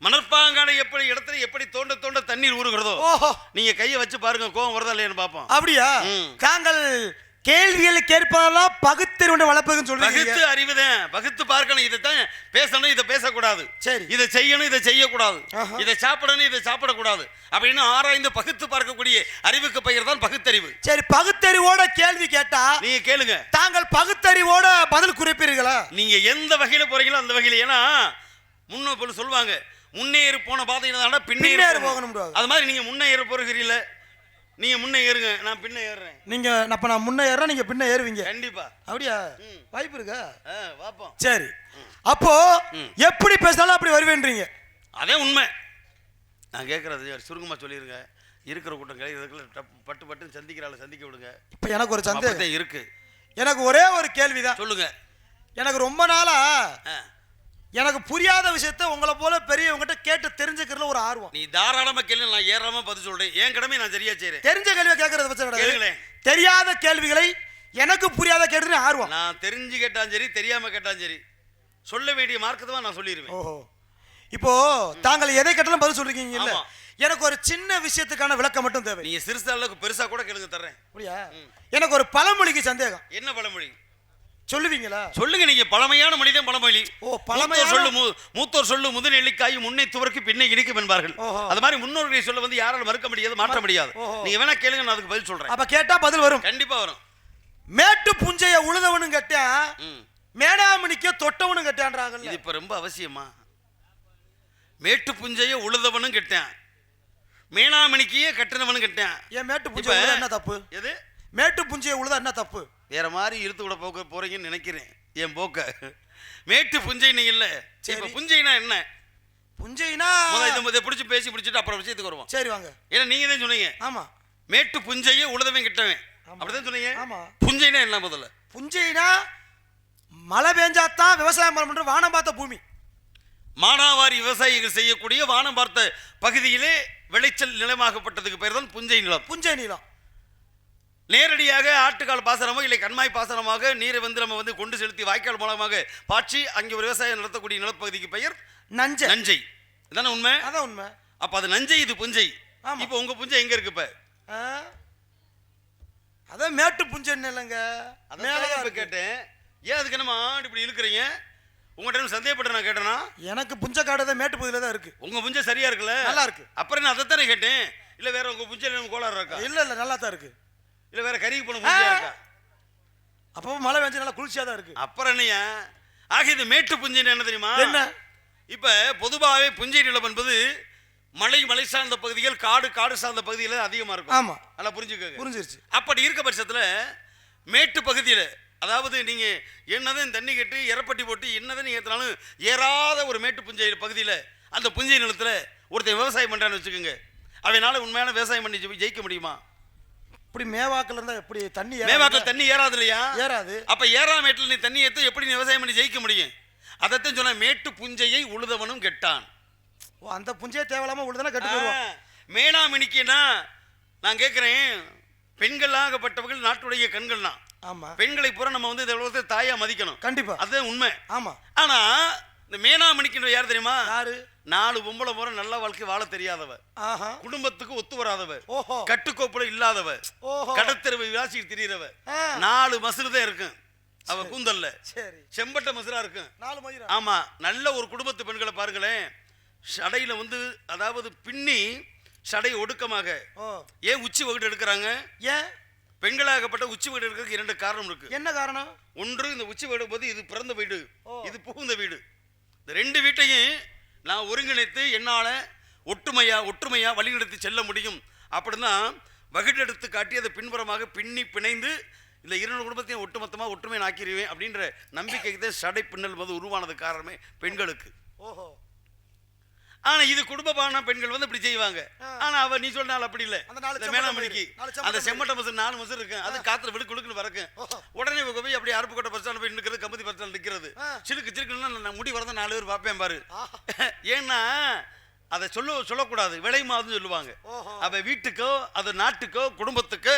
F: மணற்பாங்கான எப்படி இடத்துல எப்படி தோண்ட தோண்ட தண்ணீர் ஊறுகிறதோ,
B: ஓஹோ,
F: நீங்க கையை வச்சு பாருங்க, கோவம் வருதா இல்லையான்னு பாப்போம்.
B: அப்படியா? தாங்கள் கேள்விகளை கேட்பதெல்லாம் பகுத்தறிவு வளர்ப்பதுன்னு சொல்றீங்க.
F: பகுத்து அறிவுதான், பகுத்து பார்க்கணும். இதைத்தான் பேசணும், இதை பேசக்கூடாது.
B: சரி.
F: இதை செய்யணும், இதை செய்யக்கூடாது. இதை சாப்பிடணும், இதை சாப்பிடக்கூடாது அப்படின்னு ஆராய்ந்து பகுத்து பார்க்கக்கூடிய அறிவுக்கு பெயர் தான் பகுத்தறிவு.
B: சரி, பகுத்தறிவோட கேள்வி கேட்டா
F: நீங்க கேளுங்க.
B: தாங்கள் பகுத்தறிவோட பதில் குறிப்பீர்களா?
F: நீங்க எந்த வகையில போறீங்களோ அந்த வகையில. ஏன்னா முன்ன சொல்லுவாங்க, முன்னேறு போன பாதையில பின்னேறு
B: போகணும்.
F: அது மாதிரி நீங்க முன்னேற போகிறீங்கள, நீங்க முன்னே ஏறுங்க, நான் பின்ன ஏறுறேன்.
B: நீங்க அப்ப நான் முன்ன ஏறேன், நீங்க பின்ன ஏறுவீங்க.
F: கண்டிப்பா.
B: அப்படியா? வாய்ப்பு இருக்கா?
F: பாப்போம்.
B: சரி, அப்போ எப்படி பேசினாலும் அப்படி வருவேன்றீங்க.
F: அதே உண்மை. நான் கேட்கறது சுருங்கமா சொல்லிருங்க. இருக்கிற கூட்டம் கிடைக்கிறதுக்குள்ள பட்டு பட்டு சந்திக்க விடுங்க.
B: இப்ப எனக்கு ஒரு சந்தேகம்
F: இருக்கு.
B: எனக்கு ஒரே ஒரு கேள்விதான்.
F: சொல்லுங்க.
B: எனக்கு ரொம்ப நாளா எனக்கு புரியாத விஷயத்த உங்களை போல பெரியவங்கிட்ட கேட்டு தெரிஞ்சுக்கிறதுல ஒரு ஆர்வம்.
F: நீ தாராளமா கேள்வி, நான் ஏறாம பதில் சொல்றேன். என் கடமை நான் சரியா செய்றேன்.
B: தெரிஞ்ச கேள்வியை கேட்கறத பத்தி
F: கேளுங்களேன்.
B: தெரியாத கேள்விகளை எனக்கு புரியாத கேட்டு ஆர்வம்.
F: நான் தெரிஞ்சு கேட்டாலும் சரி, தெரியாம கேட்டாலும் சரி, சொல்ல வேண்டிய மார்க்கத்தை தான் நான் சொல்லிடுவேன்.
B: ஓஹோ, இப்போ தாங்கள் எதை கேட்டாலும் பதில் சொல்றீங்க இல்ல? எனக்கு ஒரு சின்ன விஷயத்துக்கான விளக்கம் மட்டும் தேவை.
F: நீங்க சிறுசா அளவுக்கு பெருசா கூட கேளுங்க, தர்றேன்.
B: அப்படியா? எனக்கு ஒரு பழமொழிக்கு சந்தேகம்.
F: என்ன பழமொழி
B: சொல்லுவீங்களா?
F: சொல்லுங்க. நீங்க பழமையான மனிதன் பழமொழி.
B: ஓ, பழமையான
F: சொல்லு மூத்தோர் சொல்லு முதல் நெல்லிக்காய் முன்னை துவர்க்கு பின்னை இனிக்கும் என்பார்கள். அது மாதிரி முன்னோர்களை சொல்ல வந்து யாராலும் மறுக்க முடியாது, மாற்ற முடியாது. நீங்க வேணா கேளுங்க, நான் அதுக்கு பதில் சொல்றேன்.
B: அப்ப கேட்டா பதில் வரும்.
F: கண்டிப்பா வரும்.
B: மேட்டு புஞ்சைய உழுதவனும் கேட்டான், மேடாமணிக்க தொட்டவனும் கேட்டான்றாங்க.
F: இது இப்ப ரொம்ப அவசியமா? மேட்டு புஞ்சைய உழுதவனும் கேட்டான், மேனாமணிக்கையே கட்டினவனும் கேட்டான்.
B: ஏன் மேட்டு புஞ்சை என்ன தப்பு?
F: எது?
B: மேட்டு புஞ்சைய உழுதா என்ன தப்பு?
F: வேற மாதிரி இழுத்து விட போக போறீங்கன்னு நினைக்கிறேன் என் போக்க. மேட்டு புஞ்சை நீங்க இல்ல. இப்ப புஞ்சைனா என்ன?
B: புஞ்சைனா
F: இதை பிடிச்சி பேசி பிடிச்சிட்டு அப்புறம் விஷயத்துக்கு வருவோம்.
B: சரி வாங்க.
F: ஏன்னா நீங்க தான் சொன்னீங்க.
B: ஆமா,
F: மேட்டு புஞ்சையே உழுதவன் கிட்டவன் அப்படிதான் சொன்னீங்க.
B: ஆமா.
F: புஞ்சைனா என்ன? முதல்ல
B: புஞ்சைனா மழை பெஞ்சாதான் விவசாயம் பண்ற வானம் பார்த்த பூமி.
F: மானாவாரி விவசாயிகள் செய்யக்கூடிய வானம் பார்த்த பகுதியிலே விளைச்சல் நிலமாகப்பட்டதுக்கு பேர் தான் புஞ்சை நிலம்.
B: புஞ்சை நிலம்
F: நேரடியாக ஆட்டுக்கால் பாசனமோ இல்லை கண்மாய் பாசனமாக நீரை வந்து நம்ம வந்து கொண்டு செலுத்தி வாய்க்கால் மூலமாக பாய்ச்சி அங்கே ஒரு விவசாயம் நடத்தக்கூடிய நிலப்பகுதிக்கு பெயர்
B: நஞ்சை.
F: நஞ்சை இதானே உண்மை?
B: அதான் உண்மை.
F: அப்ப அது நஞ்சை, இது புஞ்சை.
B: ஆமா.
F: இப்போ உங்க புஞ்சை எங்க இருக்கு இப்ப?
B: அதான் மேட்டு புஞ்சன்னு இல்லைங்க, மேலே
F: இப்ப கேட்டேன். ஏன் அதுக்கு என்னமா இப்படி இழுக்கிறீங்க? உங்கள்கிட்ட சந்தேகப்பட்டு நான் கேட்டேனா?
B: எனக்கு புஞ்ச காடு தான் மேட்டு பகுதியில தான் இருக்கு.
F: உங்க புஞ்சை சரியா இருக்குல்ல?
B: நல்லா இருக்கு.
F: அப்புறம் நான் அதைத்தானே கேட்டேன். இல்ல வேற உங்க புஞ்சையில நம்ம கோளாறு இருக்கா?
B: இல்ல இல்ல நல்லா தான் இருக்கு.
F: இல்ல வேற கறிக்கு போன புஞ்சையா இருக்கா?
B: அப்போ மழை வெஞ்சு நல்லா குளிர்ச்சியா தான் இருக்கு.
F: அப்புறம் என்னையா? ஆக இது மேட்டு புஞ்சைன்னு என்ன தெரியுமா?
B: என்ன?
F: இப்ப பொதுவாகவே புஞ்சை நிலம் என்பது மலை சார்ந்த பகுதிகள், காடு சார்ந்த பகுதிகள் அதிகமா இருக்கும்.
B: ஆமா,
F: நல்லா புரிஞ்சுக்கோங்க.
B: புரிஞ்சிருச்சு.
F: அப்படி இருக்க பட்சத்துல மேட்டு பகுதியில, அதாவது நீங்க என்னதான் தண்ணி கட்டி எரப்பட்டி போட்டு என்னதான் நீங்க ஏத்தினாலும் ஏறாத ஒரு மேட்டு புஞ்சை பகுதியில, அந்த புஞ்சை நிலத்துல ஒருத்தர் விவசாயம் பண்றான்னு வச்சுக்கோங்க, அவனால உண்மையான விவசாயம் பண்ணி ஜெயிக்க முடியுமா?
B: இப்படி மேவாக்குல இருந்தா எப்படி தண்ணி
F: மேவாக்குல தண்ணி ஏறாது இல்லையா?
B: ஏறாது.
F: அப்ப ஏறா மேட்டில் நீ தண்ணி ஏத்து எப்படி நீ விவசாயம் பண்ணி ஜெயிக்க முடியும்? அதைத்தான் சொன்ன, மேட்டு புஞ்சையை உழுதவனும் கெட்டான்.
B: ஓ, அந்த புஞ்சையை தேவையில்லாம உழுதுனா கெட்டு போயிடுவான்.
F: மேனாமினிக்குன்னா நான் கேட்கிறேன், பெண்களாகப்பட்டவர்கள் நாட்டுடைய கண்கள்னா.
B: ஆமா,
F: பெண்களை பூரா நம்ம வந்து இந்த உலகத்தை தாயா மதிக்கணும்.
B: கண்டிப்பா,
F: அதுதான் உண்மை.
B: ஆமா.
F: ஆனா இந்த மேனாமணிக்கின்ற யார் தெரியுமா?
B: யாரு?
F: 4 பொம்பளை முறை நல்ல வாழ்க்கை வாழ தெரியாதவ,
B: ஆஹா,
F: குடும்பத்துக்கு ஒத்து வராதவ,
B: ஓஹோ,
F: கட்டுக்கோப்புல இல்லாதவ,
B: ஓஹோ,
F: கடத்தெருவு விளாசிக்கு தெரியறவ.
B: ஆ.
F: 4 மசுறு தான் இருக்கும் அவ கூந்தல்ல.
B: சரி,
F: செம்பட்ட மசுரா இருக்கும்.
B: 4 மயிரா?
F: ஆமா. நல்ல ஒரு குடும்பத்து பெண்களை பாருங்களேன், சடையில வந்து அதாவது பின்னி சடை ஒடுக்கமாக.
B: ஓ,
F: ஏன் உச்சி வகுடு எடுக்கிறாங்க?
B: ஏன்
F: பெண்களாகப்பட்ட உச்சி வீடு இருக்கிறதுக்கு 2 காரணம் இருக்கு.
B: என்ன காரணம்?
F: ஒன்று, இந்த உச்சி வீடு போது இது பிறந்த வீடு,
B: ஓ,
F: இது புகுந்த வீடு. இந்த 2 வீட்டையும் நான் ஒருங்கிணைத்து என்னால ஒற்றுமையா வழிநடத்தி செல்ல முடியும் அப்படின்னா வகுடு எடுத்து காட்டி அதை பின்புறமாக பின்னி பிணைந்து இந்த 2 குடும்பத்தையும் ஒட்டுமையை ஆக்கிடுவேன் அப்படின்ற நம்பிக்கைக்கு தான் சடை பின்னல் போது உருவானது காரணமே பெண்களுக்கு.
B: ஓஹோ.
F: ஆனா இது குடும்பமான பெண்கள் வந்து இப்படி செய்வாங்க. ஆனா அவ நீ சொன்னால அப்படி இல்ல. அந்த மேனாமணிக்கு அந்த செம்மட்ட மசு 4 மசு இருக்கு, அது காத்துல விடு குடுக்குன்னு வரக்கும். உடனே போய் அப்படி அருப்புக்கோட்டை பஸ் ஸ்டாண்ட் போய் நிக்கிறது, கம்பதி பஸ் ஸ்டாண்ட் நிக்கிறது, சிலுக்குன்னா நான் முடி வரத 4 பேர் பார்ப்பேன் பாரு. ஏன்னா அதை சொல்லக்கூடாது, விளைமாதுன்னு சொல்லுவாங்க. அவ வீட்டுக்கோ அது நாட்டுக்கோ குடும்பத்துக்கோ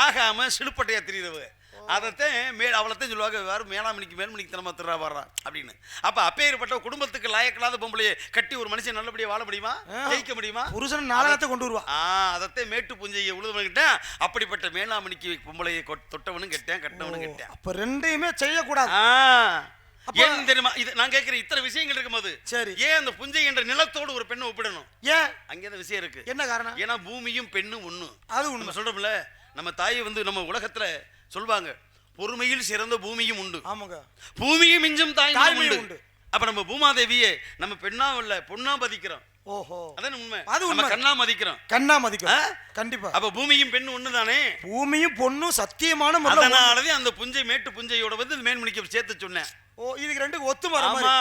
F: ஆகாம சிலுப்பட்டையா தெரியுறவங்க அதைத்தான் அவளைத்தான் சொல்லுவாங்க, வேறு மேல்மணிக்கு தனமா திருறா வர்றான் அப்படின்னு. அப்ப அப்பேற்பட்ட குடும்பத்துக்கு லாயக்கில்லாத பொம்பளையை கட்டி ஒரு மனுஷன் நல்லபடியா வாழ முடியுமா? ஜெயிக்க முடியுமா?
B: புருஷன் நாடகத்தை கொண்டு வருவா.
F: அதைத்தான் மேட்டு புஞ்சையை உழுதுவன். அப்படிப்பட்ட மேலாமணிக்கு பொம்பளையை தொட்டவனும் கெட்டேன், கட்டினவனும் கெட்டேன்.
B: அப்ப 2யுமே செய்யக்கூடாது.
F: ஏன் தெரியுமா? இது நான் கேட்கிறேன், இத்தனை விஷயங்கள் இருக்கும்போது
B: சரி,
F: ஏன் அந்த புஞ்சை என்ற நிலத்தோடு ஒரு பெண்ணை ஒப்பிடணும்?
B: ஏன்
F: அங்கேதான் விஷயம் இருக்கு.
B: என்ன காரணம்?
F: ஏன்னா பூமியும் பெண்ணும் ஒண்ணு.
B: அது
F: நம்ம சொல்றோம்ல, நம்ம தாயை வந்து நம்ம உலகத்துல சொல்வாங்க, பொறுமையில் சிறந்த பூமியும் உண்டு,
B: ஆமாங்க,
F: பூமியும் மிஞ்சும் தாய்மையும் உண்டு. அப்ப நம்ம பூமாதேவியே நம்ம பெண்ணா இல்ல பொண்ணா மதிக்கிறோம்.
B: ஓஹோ,
F: அதான் உண்மை.
B: அது உண்மை.
F: கண்ணா மதிக்கிறோம்,
B: கண்ணா மதிக்கிறோம். கண்டிப்பா.
F: அப்ப பூமியும் பெண்ணு ஒண்ணுதானே?
B: பூமியும் பொண்ணும் சத்தியமான.
F: அதனாலதான் அந்த புஞ்சை மேட்டு புஞ்சையோட வந்து மேன்மணிக்கு சேர்த்து சொன்னேன்.
B: ஓ, இதுக்கு 2க்கு ஒத்து வர மாதிரி.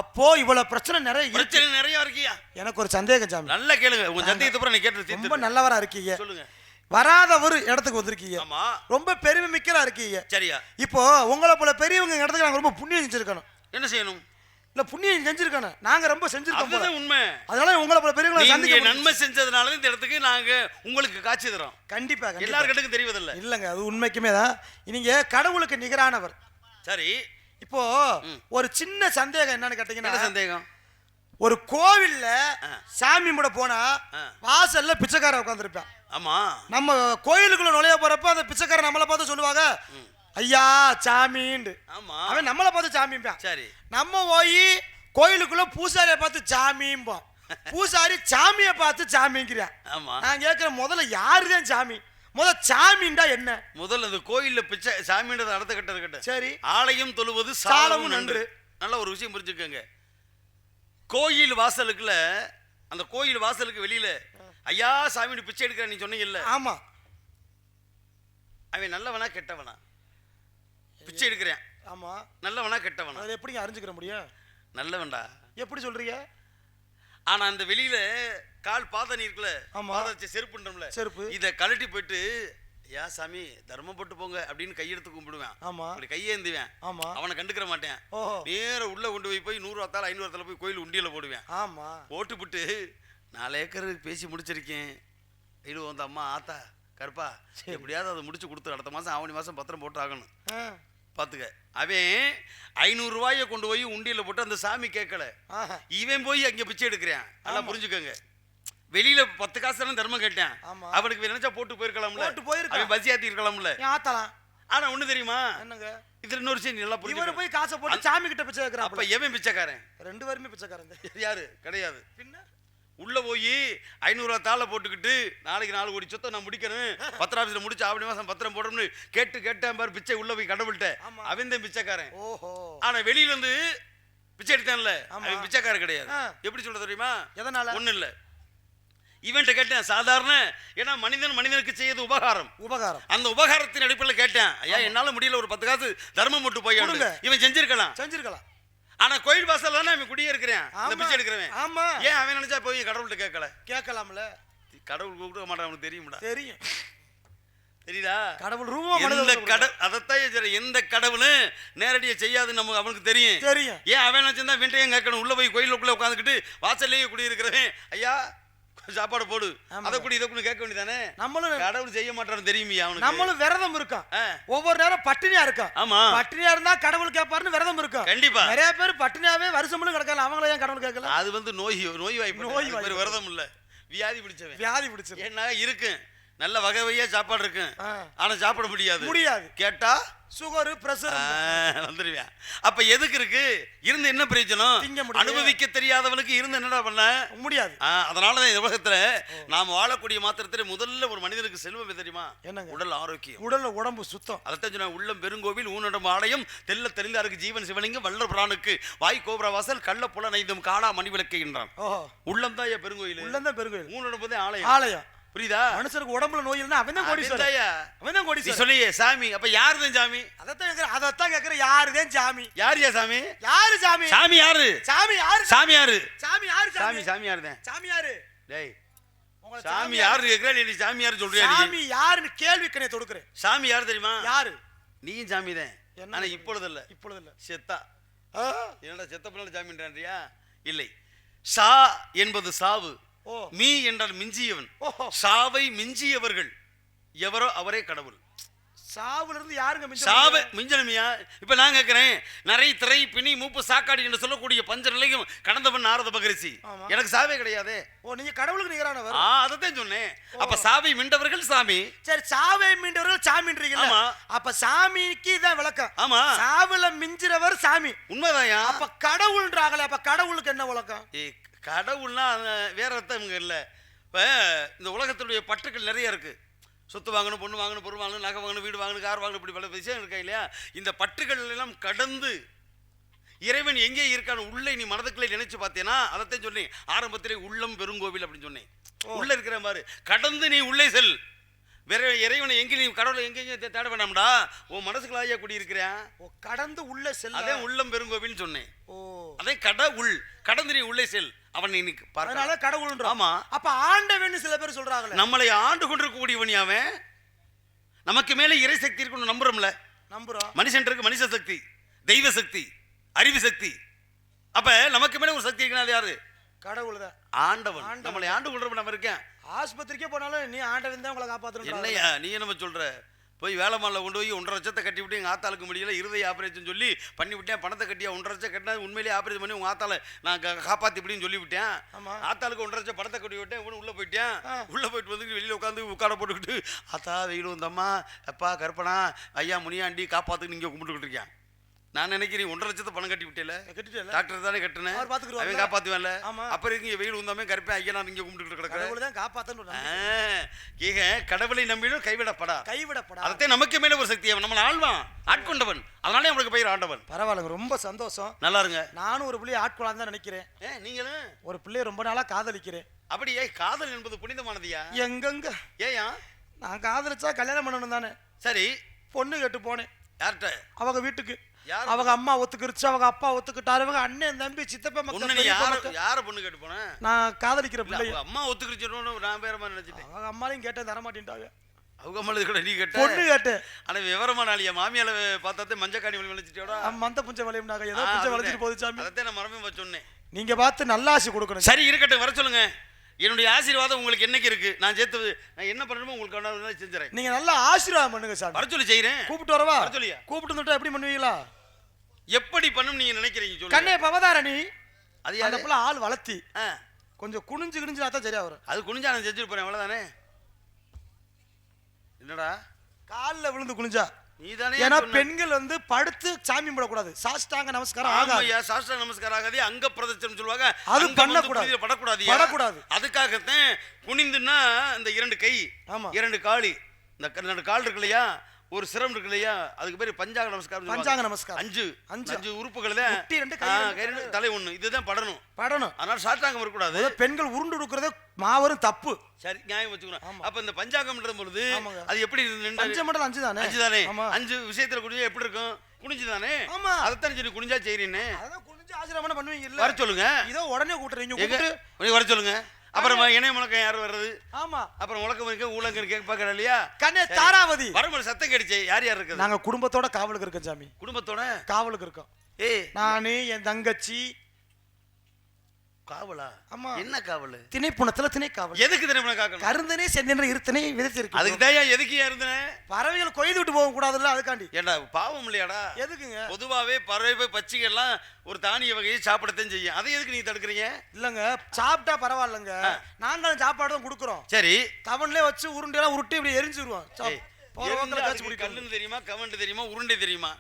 B: அப்போ இவ்வளவு பிரச்சனை நிறைய
F: இருக்கியா?
B: எனக்கு ஒரு சந்தேகம் சாமி.
F: நல்லா கேளுங்க, உங்க சந்தேகத்தை அப்புறம் நீ கேட்டு
B: ரொம்ப நல்லவரா இருக்கீங்க.
F: சொல்லுங்க.
B: வராத ஒரு இடத்துக்கு வந்திருக்கீங்க.
F: ஆமா,
B: ரொம்ப பெருமை மிக்கரா இருக்கீங்க.
F: சரியா? இப்போ
B: உங்களை போல பெரியவங்க இடத்துக்கு நாங்க ரொம்ப புண்ணியம் செஞ்சிருக்கணும்.
F: என்ன செய்யணும்?
B: இல்ல புண்ணியம் செஞ்சிருக்கணும், நாங்க ரொம்ப செஞ்சிருக்கோம்.
F: அதுதான் உண்மை.
B: அதனால உங்களை போல பெரியவங்களை
F: சந்திக்க நன்மை செஞ்சதுனால இந்த இடத்துக்கு நாங்க உங்களுக்கு காட்சி தரோம்.
B: கண்டிப்பா,
F: எல்லாருக்கிட்டும் தெரிவதில்லை.
B: இல்லங்க, அது உண்மைக்குமே தான். நீங்க கடவுளுக்கு நிகரானவர்.
F: சரி,
B: இப்போ ஒரு சின்ன சந்தேகம் என்னன்னு கேட்டீங்கன்னா,
F: சந்தேகம்,
B: ஒரு கோவில்ல சாமி கூட போனா வாசல்ல பிச்சைக்காரன் உட்கார்ந்திருப்பான்.
F: ஆமா, நம்ம
B: கோயிலுக்குள்ள நுழைய போறப்ப அந்த பிச்சைக்காரன் நம்மளை பார்த்து சொல்லுவாங்க, ஐயா சாமின்னு.
F: ஆமா,
B: அவன் நம்மளை பார்த்து சாமிப்பான்.
F: சரி,
B: நம்ம போய் கோயிலுக்குள்ள பூசாரியை பார்த்து சாமிம்போம், பூசாரி சாமியை பார்த்து சாமிங்கிறான்.
F: ஆமா,
B: நான் கேட்கிறேன், முதல்ல யாருதான் சாமி? சாமிண்டா என்ன?
F: முதல்ல அந்த கோயில்ல பிச்சை சாமின்றது அடுத்த கட்ட இருக்கட்டும்.
B: சரி,
F: ஆலயம் தொழுவது சாலமும் நன்று. நல்ல ஒரு விஷயம் புரிஞ்சுக்கோங்க. கோயில் வாசலுக்குள்ள, அந்த கோயில் வாசலுக்கு வெளியில ஐயா சாமி பிச்சை எடுக்கிற நீ சொன்னீங்கல்ல,
B: ஆமா,
F: அவன் நல்லவனா கெட்டவனா? பிச்சை எடுக்கிறேன்,
B: ஆமா,
F: நல்லவனா கெட்டவனா?
B: அதை எப்படி அறிஞ்சுக்கிற முடியும்?
F: நல்லவன்டா.
B: எப்படி சொல்றீங்க?
F: ஆனா அந்த வெளியில கால் பாதணி இருக்குல்ல,
B: ஆமா,
F: பாதத்தை செருப்புன்றோம்ல,
B: செருப்பு,
F: இத கழட்டி போயிட்டு ஐயா சாமி தர்மம் போட்டு போங்க அப்படின்னு கையெடுத்து கும்பிடுவேன்.
B: ஆமா,
F: அப்படி கையேந்துவேன்.
B: ஆமா,
F: அவனை கண்டுக்கிற மாட்டேன். நேர உள்ள கொண்டு போய் 100 வாத்தால 500 வாத்தால போய் கோயில் உண்டியல போடுவேன்.
B: ஆமா,
F: போட்டுவிட்டு 4 ஏக்கர் பேசி முடிச்சிருக்கேன், இது வந்து அம்மா ஆத்தா கருப்பா எப்படியாவது அதை முடிச்சு கொடுத்து அடுத்த மாசம் ஆவணி மாசம் பத்திரம் போட்டு ஆகணும். பாத்துக்க. அவன் 500 ரூபாயை கொண்டு போய் உண்டியல போட்டு அந்த சாமி கேட்கல. இவன் போய் அங்க பிச்சை எடுக்கிறான். நல்லா புரிஞ்சுக்கோங்க. வெளியில 10 காசு தானே தர்மம் கேட்டேன். அவனுக்கு நினைச்சா போட்டு போயிருக்கலாம்ல. அவன் பசி ஆத்தி இருக்கலாம்ல. ஆனா ஒண்ணு தெரியுமா? என்னங்க இது இன்னொரு விஷயம் நல்லா புரிஞ்சு.
B: இவரு போய் காசை போட்டு சாமி கிட்ட பிச்சை கேக்குறான்.
F: அப்ப எவன் பிச்சைக்காரன்?
B: 2 பேருமே பிச்சைக்காரன்.
F: யாரு? கிடையாது. பின்ன உள்ள போய் 500 ரூபா தாளை போட்டுக்கிட்டு நாளைக்கு 4 கோடி சொத்தை நான் முடிக்கணும், பத்திர ஆபீஸ்ல முடிச்சு ஆவணி மாசம் பத்திரம் போடணும்னு கேட்டேன் பாரு. பிச்சை உள்ள போய் கடவுள்கிட்ட. அவன் தான் பிச்சைக்காரன். ஆனா வெளியில இருந்து பிச்சை எடுத்தான்ல, அவன் பிச்சைக்காரன் கிடையாது. எப்படி சொல்ல தெரியுமா? எதனால? ஒண்ணு இல்ல, இவன்ட்ட கேட்டேன் சாதாரண. ஏன்னா மனிதனுக்கு செய்யறது உபகாரம். அந்த உபகாரத்தின் அடிப்படையில் கேட்டேன். ஐயா என்னால முடியல, ஒரு 10 காசு தர்மம் போட்டு போய். இவன் செஞ்சிருக்கலாம். ஆனா கோயில் வாசல்ல தானே அவன் குடியே இருக்கிறான், அந்த பிச்சை எடுக்கிறவன். ஆமா, ஏன் அவன் நினைச்சா போய் கடவுள்கிட்ட கேட்கலாம்ல? கடவுள் கூப்பிட மாட்டான், அவனுக்கு தெரியும்டா. தெரியுதா? கடவுள் ரூபம் அதைத்தான் எந்த கடவுளும் நேரடியா செய்யாது நமக்கு அவனுக்கு தெரியும். ஏன் அவன் நினைச்சிருந்தா வீட்டையும் கேட்கணும். உள்ள போய் கோயிலுக்குள்ள உட்காந்துக்கிட்டு வாசல்லையே குடியிருக்கிறவன் ஐயா சாப்பாடு போடு, அதை கூட இதை கூட கேட்க வேண்டியதானே. நம்மளும் கடவுள் செய்ய மாட்டான்னு தெரியுமியா அவனுக்கு. நம்மளும் விரதம் இருக்கோம், ஒவ்வொரு நேரம் பட்டினியா இருக்கோம். ஆமா, பட்டினியா இருந்தா கடவுள் கேட்பாருன்னு விரதம் இருக்கும். கண்டிப்பா நிறைய பேர் பட்டினியாவே வருஷம் முழு கிடக்கல, அவங்கள ஏன் கடவுள் கேட்கல? அது வந்து நோய் வாய்ப்பு. விரதம் இல்ல, வியாதி பிடிச்சவன். என்ன இருக்கு, நல்ல வகை வகையா சாப்பாடு இருக்கு, ஆனா சாப்பிட முடியாது. கேட்டா சுகர் பிரஷர் வந்துருவேன். அப்ப எதுக்கு இருக்கு? இருந்து என்ன பிரயோஜனம்? அனுபவிக்க தெரியாதவனுக்கு இருந்து என்னடா பண்ண முடியாது. அதனாலதான் இந்த உலகத்துல நாம வாழக்கூடிய மாத்திரத்துல முதல்ல ஒரு மனிதனுக்கு செல்வம் தெரியுமா? உடல் ஆரோக்கியம், உடம்பு சுத்தம். அதைத்தான் சொன்ன, உள்ளம் பெருங்கோவில் ஊனடம் ஆலயம் தெல்ல தெரிந்தாருக்கு ஜீவன் சிவலிங்கம் வல்ல பிரானுக்கு வாய் கோபுர வாசல் கள்ள புல நைந்தும் காடா மணி விளக்குகின்றான். உள்ளம் தான் பெருங்கோயில், ஊனடம் ஆலயம். புரியுதா? மனுஷனுக்கு உடம்புல நோய் இருந்தா அவன் தான் கோடீஸ்வரன். சொல்லியே சாமி. அப்ப யாருதான் சாமி? அதத்தான் கேக்குற, யாருதான் சாமி? யாரு சாமி? சாமி யாரு? டேய் சாமி யாரு கேக்குற? நீ சாமி யாரு சொல்றியா? சாமி யாருன்னு கேள்விக்கு நீ தொடுக்குற. சாமி யாரு தெரியுமா? யாரு? நீயும் சாமி தான். ஆனா இப்பொழுது இல்ல, செத்தா. என்னடா செத்த பிள்ளை சாமின்றான்றியா? இல்லை, சா என்பது சாவு, மீ என்றால் மிஞ்சியவன். சாவை மிஞ்சியவர்கள் எவரோ அவரே கடவுள். சாவுல இருந்து யாருங்க சாவை மிஞ்சனமியா? இப்ப நான் கேட்கிறேன், நிறைய திரை பிணி மூப்பு சாக்காடி என்று சொல்லக்கூடிய பஞ்ச நிலையும் கடந்தவன் நாரத மகரிஷி. எனக்கு சாவே கிடையாது. நீங்க கடவுளுக்கு நிகரானவர். அதைத்தான் சொன்னேன். அப்ப சாவை மீண்டவர்கள் சாமி. சரி, சாவை மீண்டவர்கள் சாமின்றீங்களா? அப்ப சாமிக்கு இதான் விளக்கம். ஆமா, சாவுல மிஞ்சிறவர் சாமி. உண்மைதாயா? அப்ப கடவுள்ன்றாங்களே, அப்ப கடவுளுக்கு என்ன விளக்கம்? கடவுள்னா வேற அர்த்தம் இங்கே இல்லை. இப்போ இந்த உலகத்துடைய பற்றுக்கள் நிறைய இருக்கு. சொத்து வாங்கணும், பொண்ணு வாங்கணும், பொருள் வாங்கணும், நகை வாங்கணும், வீடு வாங்கணும், கார் வாங்கணும், இப்படி பல விஷயம் இருக்கா இல்லையா? இந்த பற்றுகள் எல்லாம் கடந்து இறைவன் எங்கே இருக்கான்னு உள்ளே நீ மனதுக்குள்ளே நினைச்சு பார்த்தேன்னா, அதைத்தான் சொன்னேன் ஆரம்பத்திலே, உள்ளம் பெருங்கோவில் அப்படின்னு சொன்னேன். உள்ள இருக்கிற மாதிரி கடந்து நீ உள்ளே செல். வேற இறைவனை எங்கே நீ கடவுளை எங்கேயும் தேட வேண்டாம்டா, உன் மனசுக்குள்ளாய கூடி இருக்கிறேன். கடந்து உள்ள செல், அதே உள்ளம் பெருங்கோவில்னு சொன்னேன். அதே கடவுள், கடந்து நீ உள்ளே செல், அவன் இன்னைக்கு அதனால கடவுள். ஆமா, அப்ப ஆண்டவன் சில பேர் சொல்றாங்க, நம்மளை ஆண்டு கொண்டிருக்கக்கூடியவன் அவன். நமக்கு மேல இறை சக்தி இருக்குன்னு நம்புறோம்ல. மனுஷன் இருக்கு மனுஷ சக்தி, தெய்வ சக்தி, அறிவு சக்தி. அப்ப நமக்கு மேல ஒரு சக்தி இருக்குன்னா யாரு? கடவுள் தான், ஆண்டவன். நம்மளை ஆண்டு கொண்டிருப்ப நம்ம இருக்கேன். ஆஸ்பத்திரிக்கே போனாலும் நீ ஆண்டவன் தான் உங்களை காப்பாற்றணும். என்னையா நீ என்ன சொல்ற? போய் வேலை மாலில் கொண்டு போய் 1.5 லட்சத்தை கட்டி விட்டு எங்கள் ஆத்தாளுக்கு முடியல, இருதய ஆப்ரேஷன் சொல்லி பண்ணி விட்டேன். பணத்தை கட்டியா 1.5 லட்சம் கட்டினா உண்மையிலேயே ஆப்ரேஷன் பண்ணி உங்கள் ஆத்தால நான் காப்பாற்றி இப்படின்னு சொல்லிவிட்டேன். ஆத்தாளுக்கு 1.5 லட்சம் பணத்தை கட்டி விட்டேன். இவனு உள்ளே போயிட்டேன். உள்ளே போயிட்டு வந்து வெளியில் உட்காந்து உட்கார போட்டுக்கிட்டு ஆத்தா வெயில் வந்தம்மா எப்பா கற்பனா ஐயா முனியாண்டி காப்பாற்றுக்கு நீங்கள் கும்பிட்டுக்கிட்டு இருக்கேன். நான் நினைக்கிறேன் 1.5 லட்சத்தை பணம் கட்டி விட்டேல, டாக்டர் தானே கட்டினேன், அவன் காப்பாத்துவேன்ல. அப்புறம் இருக்கு வெயில் வந்தாமே கருப்பேன் ஐயா நான் இங்கே கும்பிட்டு கிடக்கிறேன். கடவுளை நம்பினும் கைவிடப்படா. அதே நமக்கு மேல ஒரு சக்தி, அவன் நம்மளை ஆழ்வான், ஆட்கொண்டவன். அதனாலே நம்மளுக்கு பெயர் ஆண்டவன். பரவாயில்ல, ரொம்ப சந்தோஷம். நல்லா இருங்க. நானும் ஒரு பிள்ளையை ஆட்கொள்ளான்னு தான் நினைக்கிறேன். நீங்களும் ஒரு பிள்ளைய ரொம்ப நாளா காதலிக்கிறேன். அப்படியே காதல் என்பது புனிதமானதியா? எங்கெங்க ஏயா நான் காதலிச்சா கல்யாணம் பண்ணணும் தானே. சரி, பொண்ணு கேட்டு போனேன். யார்கிட்ட? அவங்க வீட்டுக்கு. அவங்க அம்மா ஒத்துக்கிருச்சு, அவங்க அப்பா ஒத்துக்கிட்டாரு, அவங்க அண்ணன் தம்பி சித்தப்பா மக்கள். யார பொண்ணு கேட்டு போனேன்? நான் காதலிக்கிற பிள்ளை. அம்மா ஒத்துக்கிருச்சு, நான் பேரமா நினைச்சிட்டேன். அவங்க அம்மாலையும் கேட்டேன், தர மாட்டேன்ட்டாங்க. அவங்க அம்மா கூட நீ கேட்ட பொண்ணு கேட்டு. ஆனா விவரமான ஆளியா? மாமியால பார்த்தாத்தே மஞ்சக்காணி வலி வளைச்சிட்டோட மந்த புஞ்ச வளையும்னாங்க. ஏதோ புஞ்ச வளைச்சிட்டு போகுது சாமி. அதே நான் மரமே சொன்னேன். நீங்க பார்த்து நல்ல ஆசை கொடுக்கணும். சரி இருக்கட்டும், வர சொல்லுங்க. என்னுடைய ஆசீர்வாதம் உங்களுக்கு என்னைக்கு இருக்கு? நான் சேர்த்து நான் என்ன பண்ணணுமோ உங்களுக்கு செஞ்சுறேன்.
B: நீங்க நல்லா ஆசீர்வாதம் பண்ணுங்க சார்.
F: வர சொல்லி செய்யறேன்.
B: கூப்பிட்டு வரவா?
F: வர சொல்லியா?
B: கூப்பிட்டு வந்துட்டா எப்படி பண்ணுவீங்களா?
F: எப்படி பண்ணும் நீங்க நினைக்கிறீங்க சொல்லுங்க.
B: கண்ணே பவதாரணி
F: அது
B: அந்த புள்ள ஆள் வளர்த்தி
F: ஆ
B: கொஞ்சம் குனிஞ்சு கிணிஞ்சா தான் சரியா வரும்.
F: அது குனிஞ்சா நான் செஞ்சுட்டு போறேன் அவ்வளவுதானே. என்னடா
B: காலில் விழுந்து குனிஞ்சா
F: நீதானே?
B: ஏன்னா பெண்கள் வந்து படுத்து சாமி போடக்கூடாது. சாஷ்டாங்க நமஸ்காரம் ஆகாது.
F: ஆமாய்யா, சாஷ்டாங்க நமஸ்காரம் ஆகாது. அங்க பிரதட்சணம் சொல்லுவாங்க.
B: அது பண்ணக்கூடாது.
F: படக்கூடாது.
B: படக்கூடாது.
F: அதுக்காகத்தான் குனிந்துன்னா இந்த 2 கை,
B: ஆமா
F: 2 காலி, இந்த 2 கால் இருக்கு இல்லையா, ஒரு சிரம் இருக்கு இல்லையா, அதுக்கு பேரு பஞ்சாங்க நமஸ்காரம்.
B: பஞ்சாங்க நமஸ்காரம்
F: 5 உறுப்புகள் தான்.
B: முட்டி 2 கை 2
F: தலை 1 இதுதான் படணும்.
B: அதனால
F: சாஷ்டாங்கம் வரக்கூடாது.
B: பெண்கள் உருண்டு கொடுக்கறதே மாவரும் தப்பு.
F: சரி, நியாயம் வச்சுக்கணும். அப்ப இந்த பஞ்சாங்கம்ன்ற பொழுது அது எப்படி
B: பஞ்சமண்டலம் 5 தானே?
F: 5 தானே? 5 விஷயத்துல குனிஞ்சா எப்படி இருக்கும்? குனிஞ்சு தானே?
B: ஆமா.
F: அதத்தான் சொல்லி குனிஞ்சா செய்றீன்னு.
B: அதான் குனிஞ்சு ஆசீர்வாதம் பண்ணுவீங்க இல்ல?
F: வர சொல்லுங்க.
B: இதோ உடனே கூட்டுறீங்க.
F: கூப்பிட்டு வர சொல்லுங்க. அப்புறம் இணைய முழக்கம் யார் வர்றது?
B: ஆமா.
F: அப்புறம் முழக்கம் இருக்க ஊழங்க கேட்க பாக்கற இல்லையா?
B: கண்ணே தாராவதி
F: வரமல சத்தம் கேடுச்சே. யார் யார் இருக்குது?
B: நாங்க குடும்பத்தோட காவலுக்கு இருக்கோம் சாமி.
F: குடும்பத்தோட
B: காவலுக்கு இருக்கோம். நானு என் தங்கச்சி.
F: காவலா?
B: ஆமா.
F: என்ன காவல்?
B: திணைப்புணத்துல திணை காவல்.
F: எதுக்கு திணைப்புண காக்கணும்?
B: கருந்தனே செந்தனே இருத்தனே விதைச்சிருக்கு.
F: அதுக்கு தான் எதுக்கு இருந்தனே?
B: பறவைகள் கொய்து விட்டு போக கூடாதுல்ல, அதுக்காண்டி.
F: ஏண்டா பாவம் இல்லையாடா?
B: எதுக்குங்க?
F: பொதுவாவே பறவை பட்சிகள் எல்லாம் ஒரு தானிய வகையை சாப்பிடத்தான் செய்யும். அதை எதுக்கு நீ தடுக்கிறீங்க?
B: இல்லங்க, சாப்பிட்டா பரவாயில்லங்க. நாங்களும் சாப்பாடு தான் கொடுக்குறோம்.
F: சரி,
B: கவன்ல வச்சு உருண்டையெல்லாம் உருட்டி இப்படி எரிஞ்சிருவோம்.
F: கல்லுன்னு தெரியுமா, கவன்ட்டு தெரியுமா, உருண்டை தெரியுமா?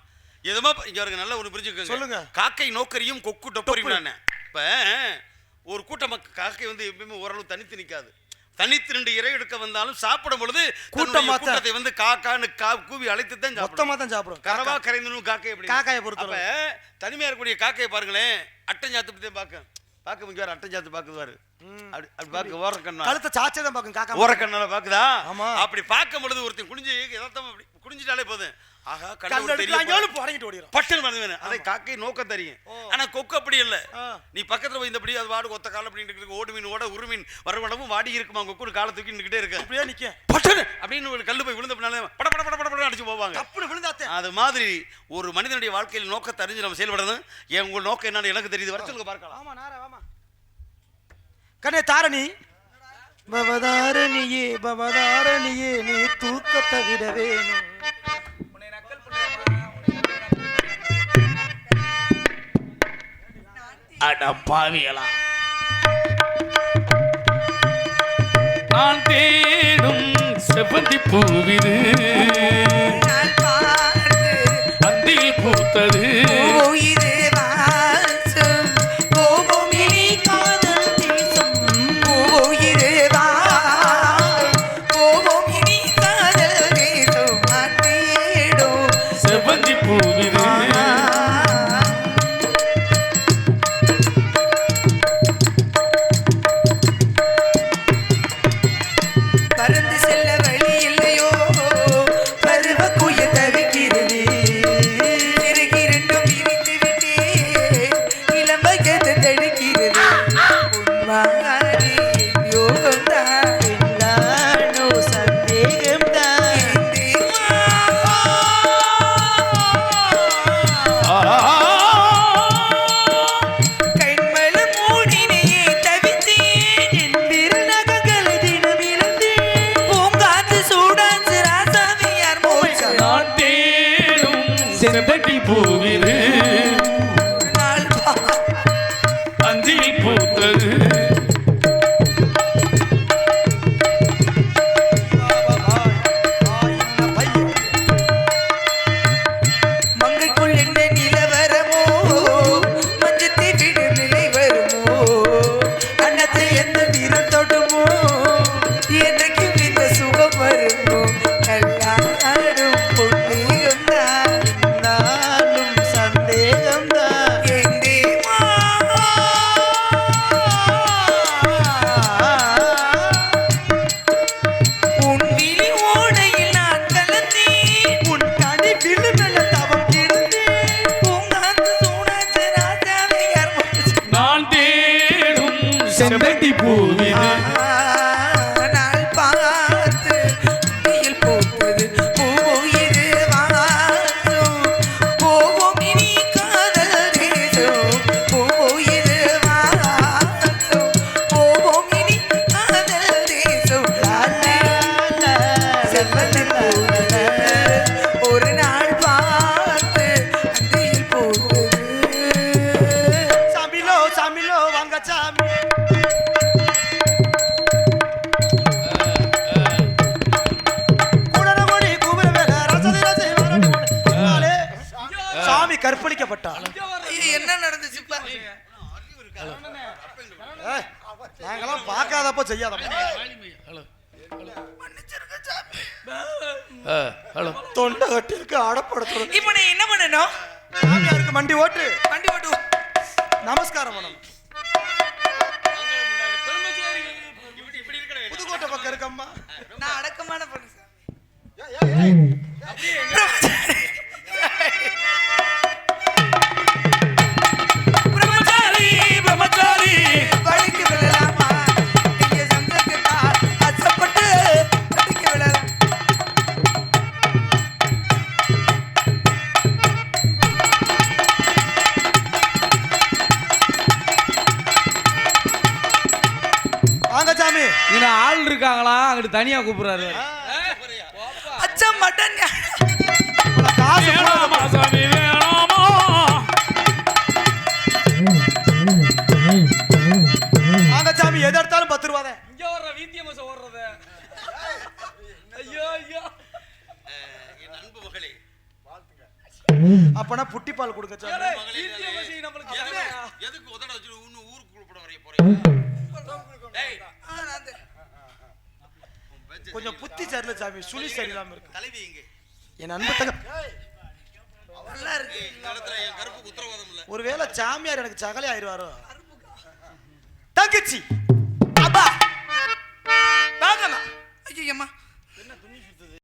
F: எதுமா இங்க வரைக்கும் நல்ல ஒரு புரிஞ்சுக்கோங்க.
B: சொல்லுங்க.
F: காக்கை நோக்கரியும் கொக்கு டொப்பரியும். இப்ப ஒரு கூட்டம் காக்கை வந்து எப்பயுமே ஓரளவு தனித்து நிற்காது. தனித்து 2 இறை எடுக்க வந்தாலும் சாப்பிடும் பொழுது கூட்டத்தை வந்து காக்கான்னு கூவி அழைத்து தான்
B: மொத்தமா தான் சாப்பிடும்.
F: கரவா கரைந்தனும் காக்கை எப்படி?
B: காக்காயை பொறுத்த
F: அப்ப தனிமையா இருக்கக்கூடிய காக்கையை பாருங்களேன். அட்டஞ்சாத்து பத்தி பார்க்க முடியாது. அட்டஞ்சாத்து பாக்குவாரு. அப்படி பாக்க ஓரக்கண்ணா
B: கழுத்தை சாச்சே தான் பாக்கும். காக்கா
F: ஓரக்கண்ணால பாக்குதா?
B: ஆமா.
F: அப்படி பார்க்கும் பொழுது ஒருத்தன் குனிஞ்சு எதார்த்தமா அப்படி குனிஞ்சிட்டாலே போதும். ஆஹா, அதை காக்கை நோக்க தெரியும். ஆனா கொக்கு அப்படி இல்ல. நீ பக்கத்துல போய் இந்தபடி அது வாடு ஒத்த கால அப்படின்னு ஓடு மீன் ஓட உருமீன் வரவடமும் வாடி இருக்குமா கொக்கு கால தூக்கி நிக்கிட்டே இருக்கு. அப்படியே நிக்க பட்டன அப்படின்னு ஒரு கல்லு போய் விழுந்த பின்னால பட பட பட பட அடிச்சு போவாங்க. அப்படி விழுந்தாத்தே. அது மாதிரி ஒரு மனிதனுடைய வாழ்க்கையில் நோக்கத்தை அறிஞ்சு நம்ம செயல்படணும். ஏன் உங்க நோக்கம் என்னன்னு எனக்கு தெரியுது. வர சொல்லுங்க பார்க்கலாம்.
B: ஆமா நாரா ஆமா. கண்ணே தாரணி பவதாரணியே நீ தூக்கத்தை விட வேணும்.
C: அட பாவிகளா, நான் தேடும் செவ்வந்தி பூவிது அந்தில் பூத்தது. செவ்வந்தி பூவிது
A: பறந்து செல்ல வழி இல்லையோ, பருவ குய தவிக்கிறது. இரண்டும் விரித்து விட்டே இளம்பகத்து தடுக்கிறது. உன்வாரி யோகம் தான் எல்லானோ சந்தேகம் தான். கண்மல மூடினையே தவித்தேன் என் விரலகங்களை தினம் இழந்தேன். பூங்காத்து சூடாச்சு ராசாவியார் மோட்சம்.
C: நான் தேடும் செவ்வந்தி பூவிது
A: நாள்
C: அந்தில் பூத்தது.
A: மங்கைக்குள் என்ன நிலவரமோ, மஞ்சத்தை விடும் நிலை வருமோ, அன்னத்தை எந்த வீரம் தொடுமோ, எனக்கும் இந்த சுகம் வருமோ. எல்லாரும் புண்ணியம்தான், நானும் சந்தேகம்தான். என் தேவா உன் விழி ஓடையில் நான் கலந்தேன். உன் தனி விழுமல தவம் கிடந்தேன். பூங்காத்து சூடாச்சு ராசாவியார் மோட்சம்.
C: நான் தேடும் செவ்வந்தி பூவிது
A: நாள் பார்த்து வெயில் போகுது. பூயிரு வாசம் போவோம் இனி காதல் தேசம். பூயிரு வாசம் போவோம் இனி
B: நாங்கெல்லாம் பார்க்காதப்போ செய்யாதப்போ.
C: ஹலோ
A: மன்னிச்சிருங்க சாமி.
C: ஹலோ
B: தொண்டை கட்டிருக்கு அடப்படுத்துறது.
A: இப்போ நீ என்ன பண்ணணும்?
B: சாமியாருக்கு மண்டி ஓட்டு
A: வண்டி ஓட்டு.
B: நமஸ்காரம் பண்ணணும். புதுக்கோட்டை பக்கம் இருக்கம்மா.
A: நான் அடக்கமான பொண்ணு சாமி. பிரம்மச்சாரி பிரம்மச்சாரி படிக்க விழலாமா? இங்கே சங்கத்துக்கார் அச்சப்பட்டு படிக்க விழலாம்.
B: வாங்க சாமி.
E: இன்னும் ஆள் இருக்காங்களா அங்கிட்டு தனியா கூப்பிடுறாரு.
A: அச்சம் மட்டன்
B: காசு
C: வேணாமா சாமி வேணாமா?
B: வாங்க சாமி. எது எடுத்தாலும் 10 ரூபா தான்.
E: இங்க வர்ற வீத்தியமச ஓடுறது. ஐயோ ஐயோ.
F: என் அன்பு மகளே,
B: அப்பனா புட்டி பால் கொடுங்க சாமி.
E: வீத்தியமசி நம்மளுக்கு
F: எதுக்கு உதட வச்சு இன்னும் ஊருக்கு கூப்பிட வரைய போறீங்க? டேய்,
B: கொஞ்சம் புத்தி சரியில்லை சாமி. சுழி சரியில்லாம இருக்கு.
F: தலைவி எங்க?
B: என் அன்பு தங்க
A: நல்லா இருக்கு.
F: இந்த இடத்துல என் கருப்புக்கு உத்தரவாதம் இல்ல.
B: ஒருவேளை சாமியார் எனக்கு சகலை ஆயிடுவாரோ. தங்கச்சி
A: அப்பா வாங்கம்மா. ஐயோ அம்மா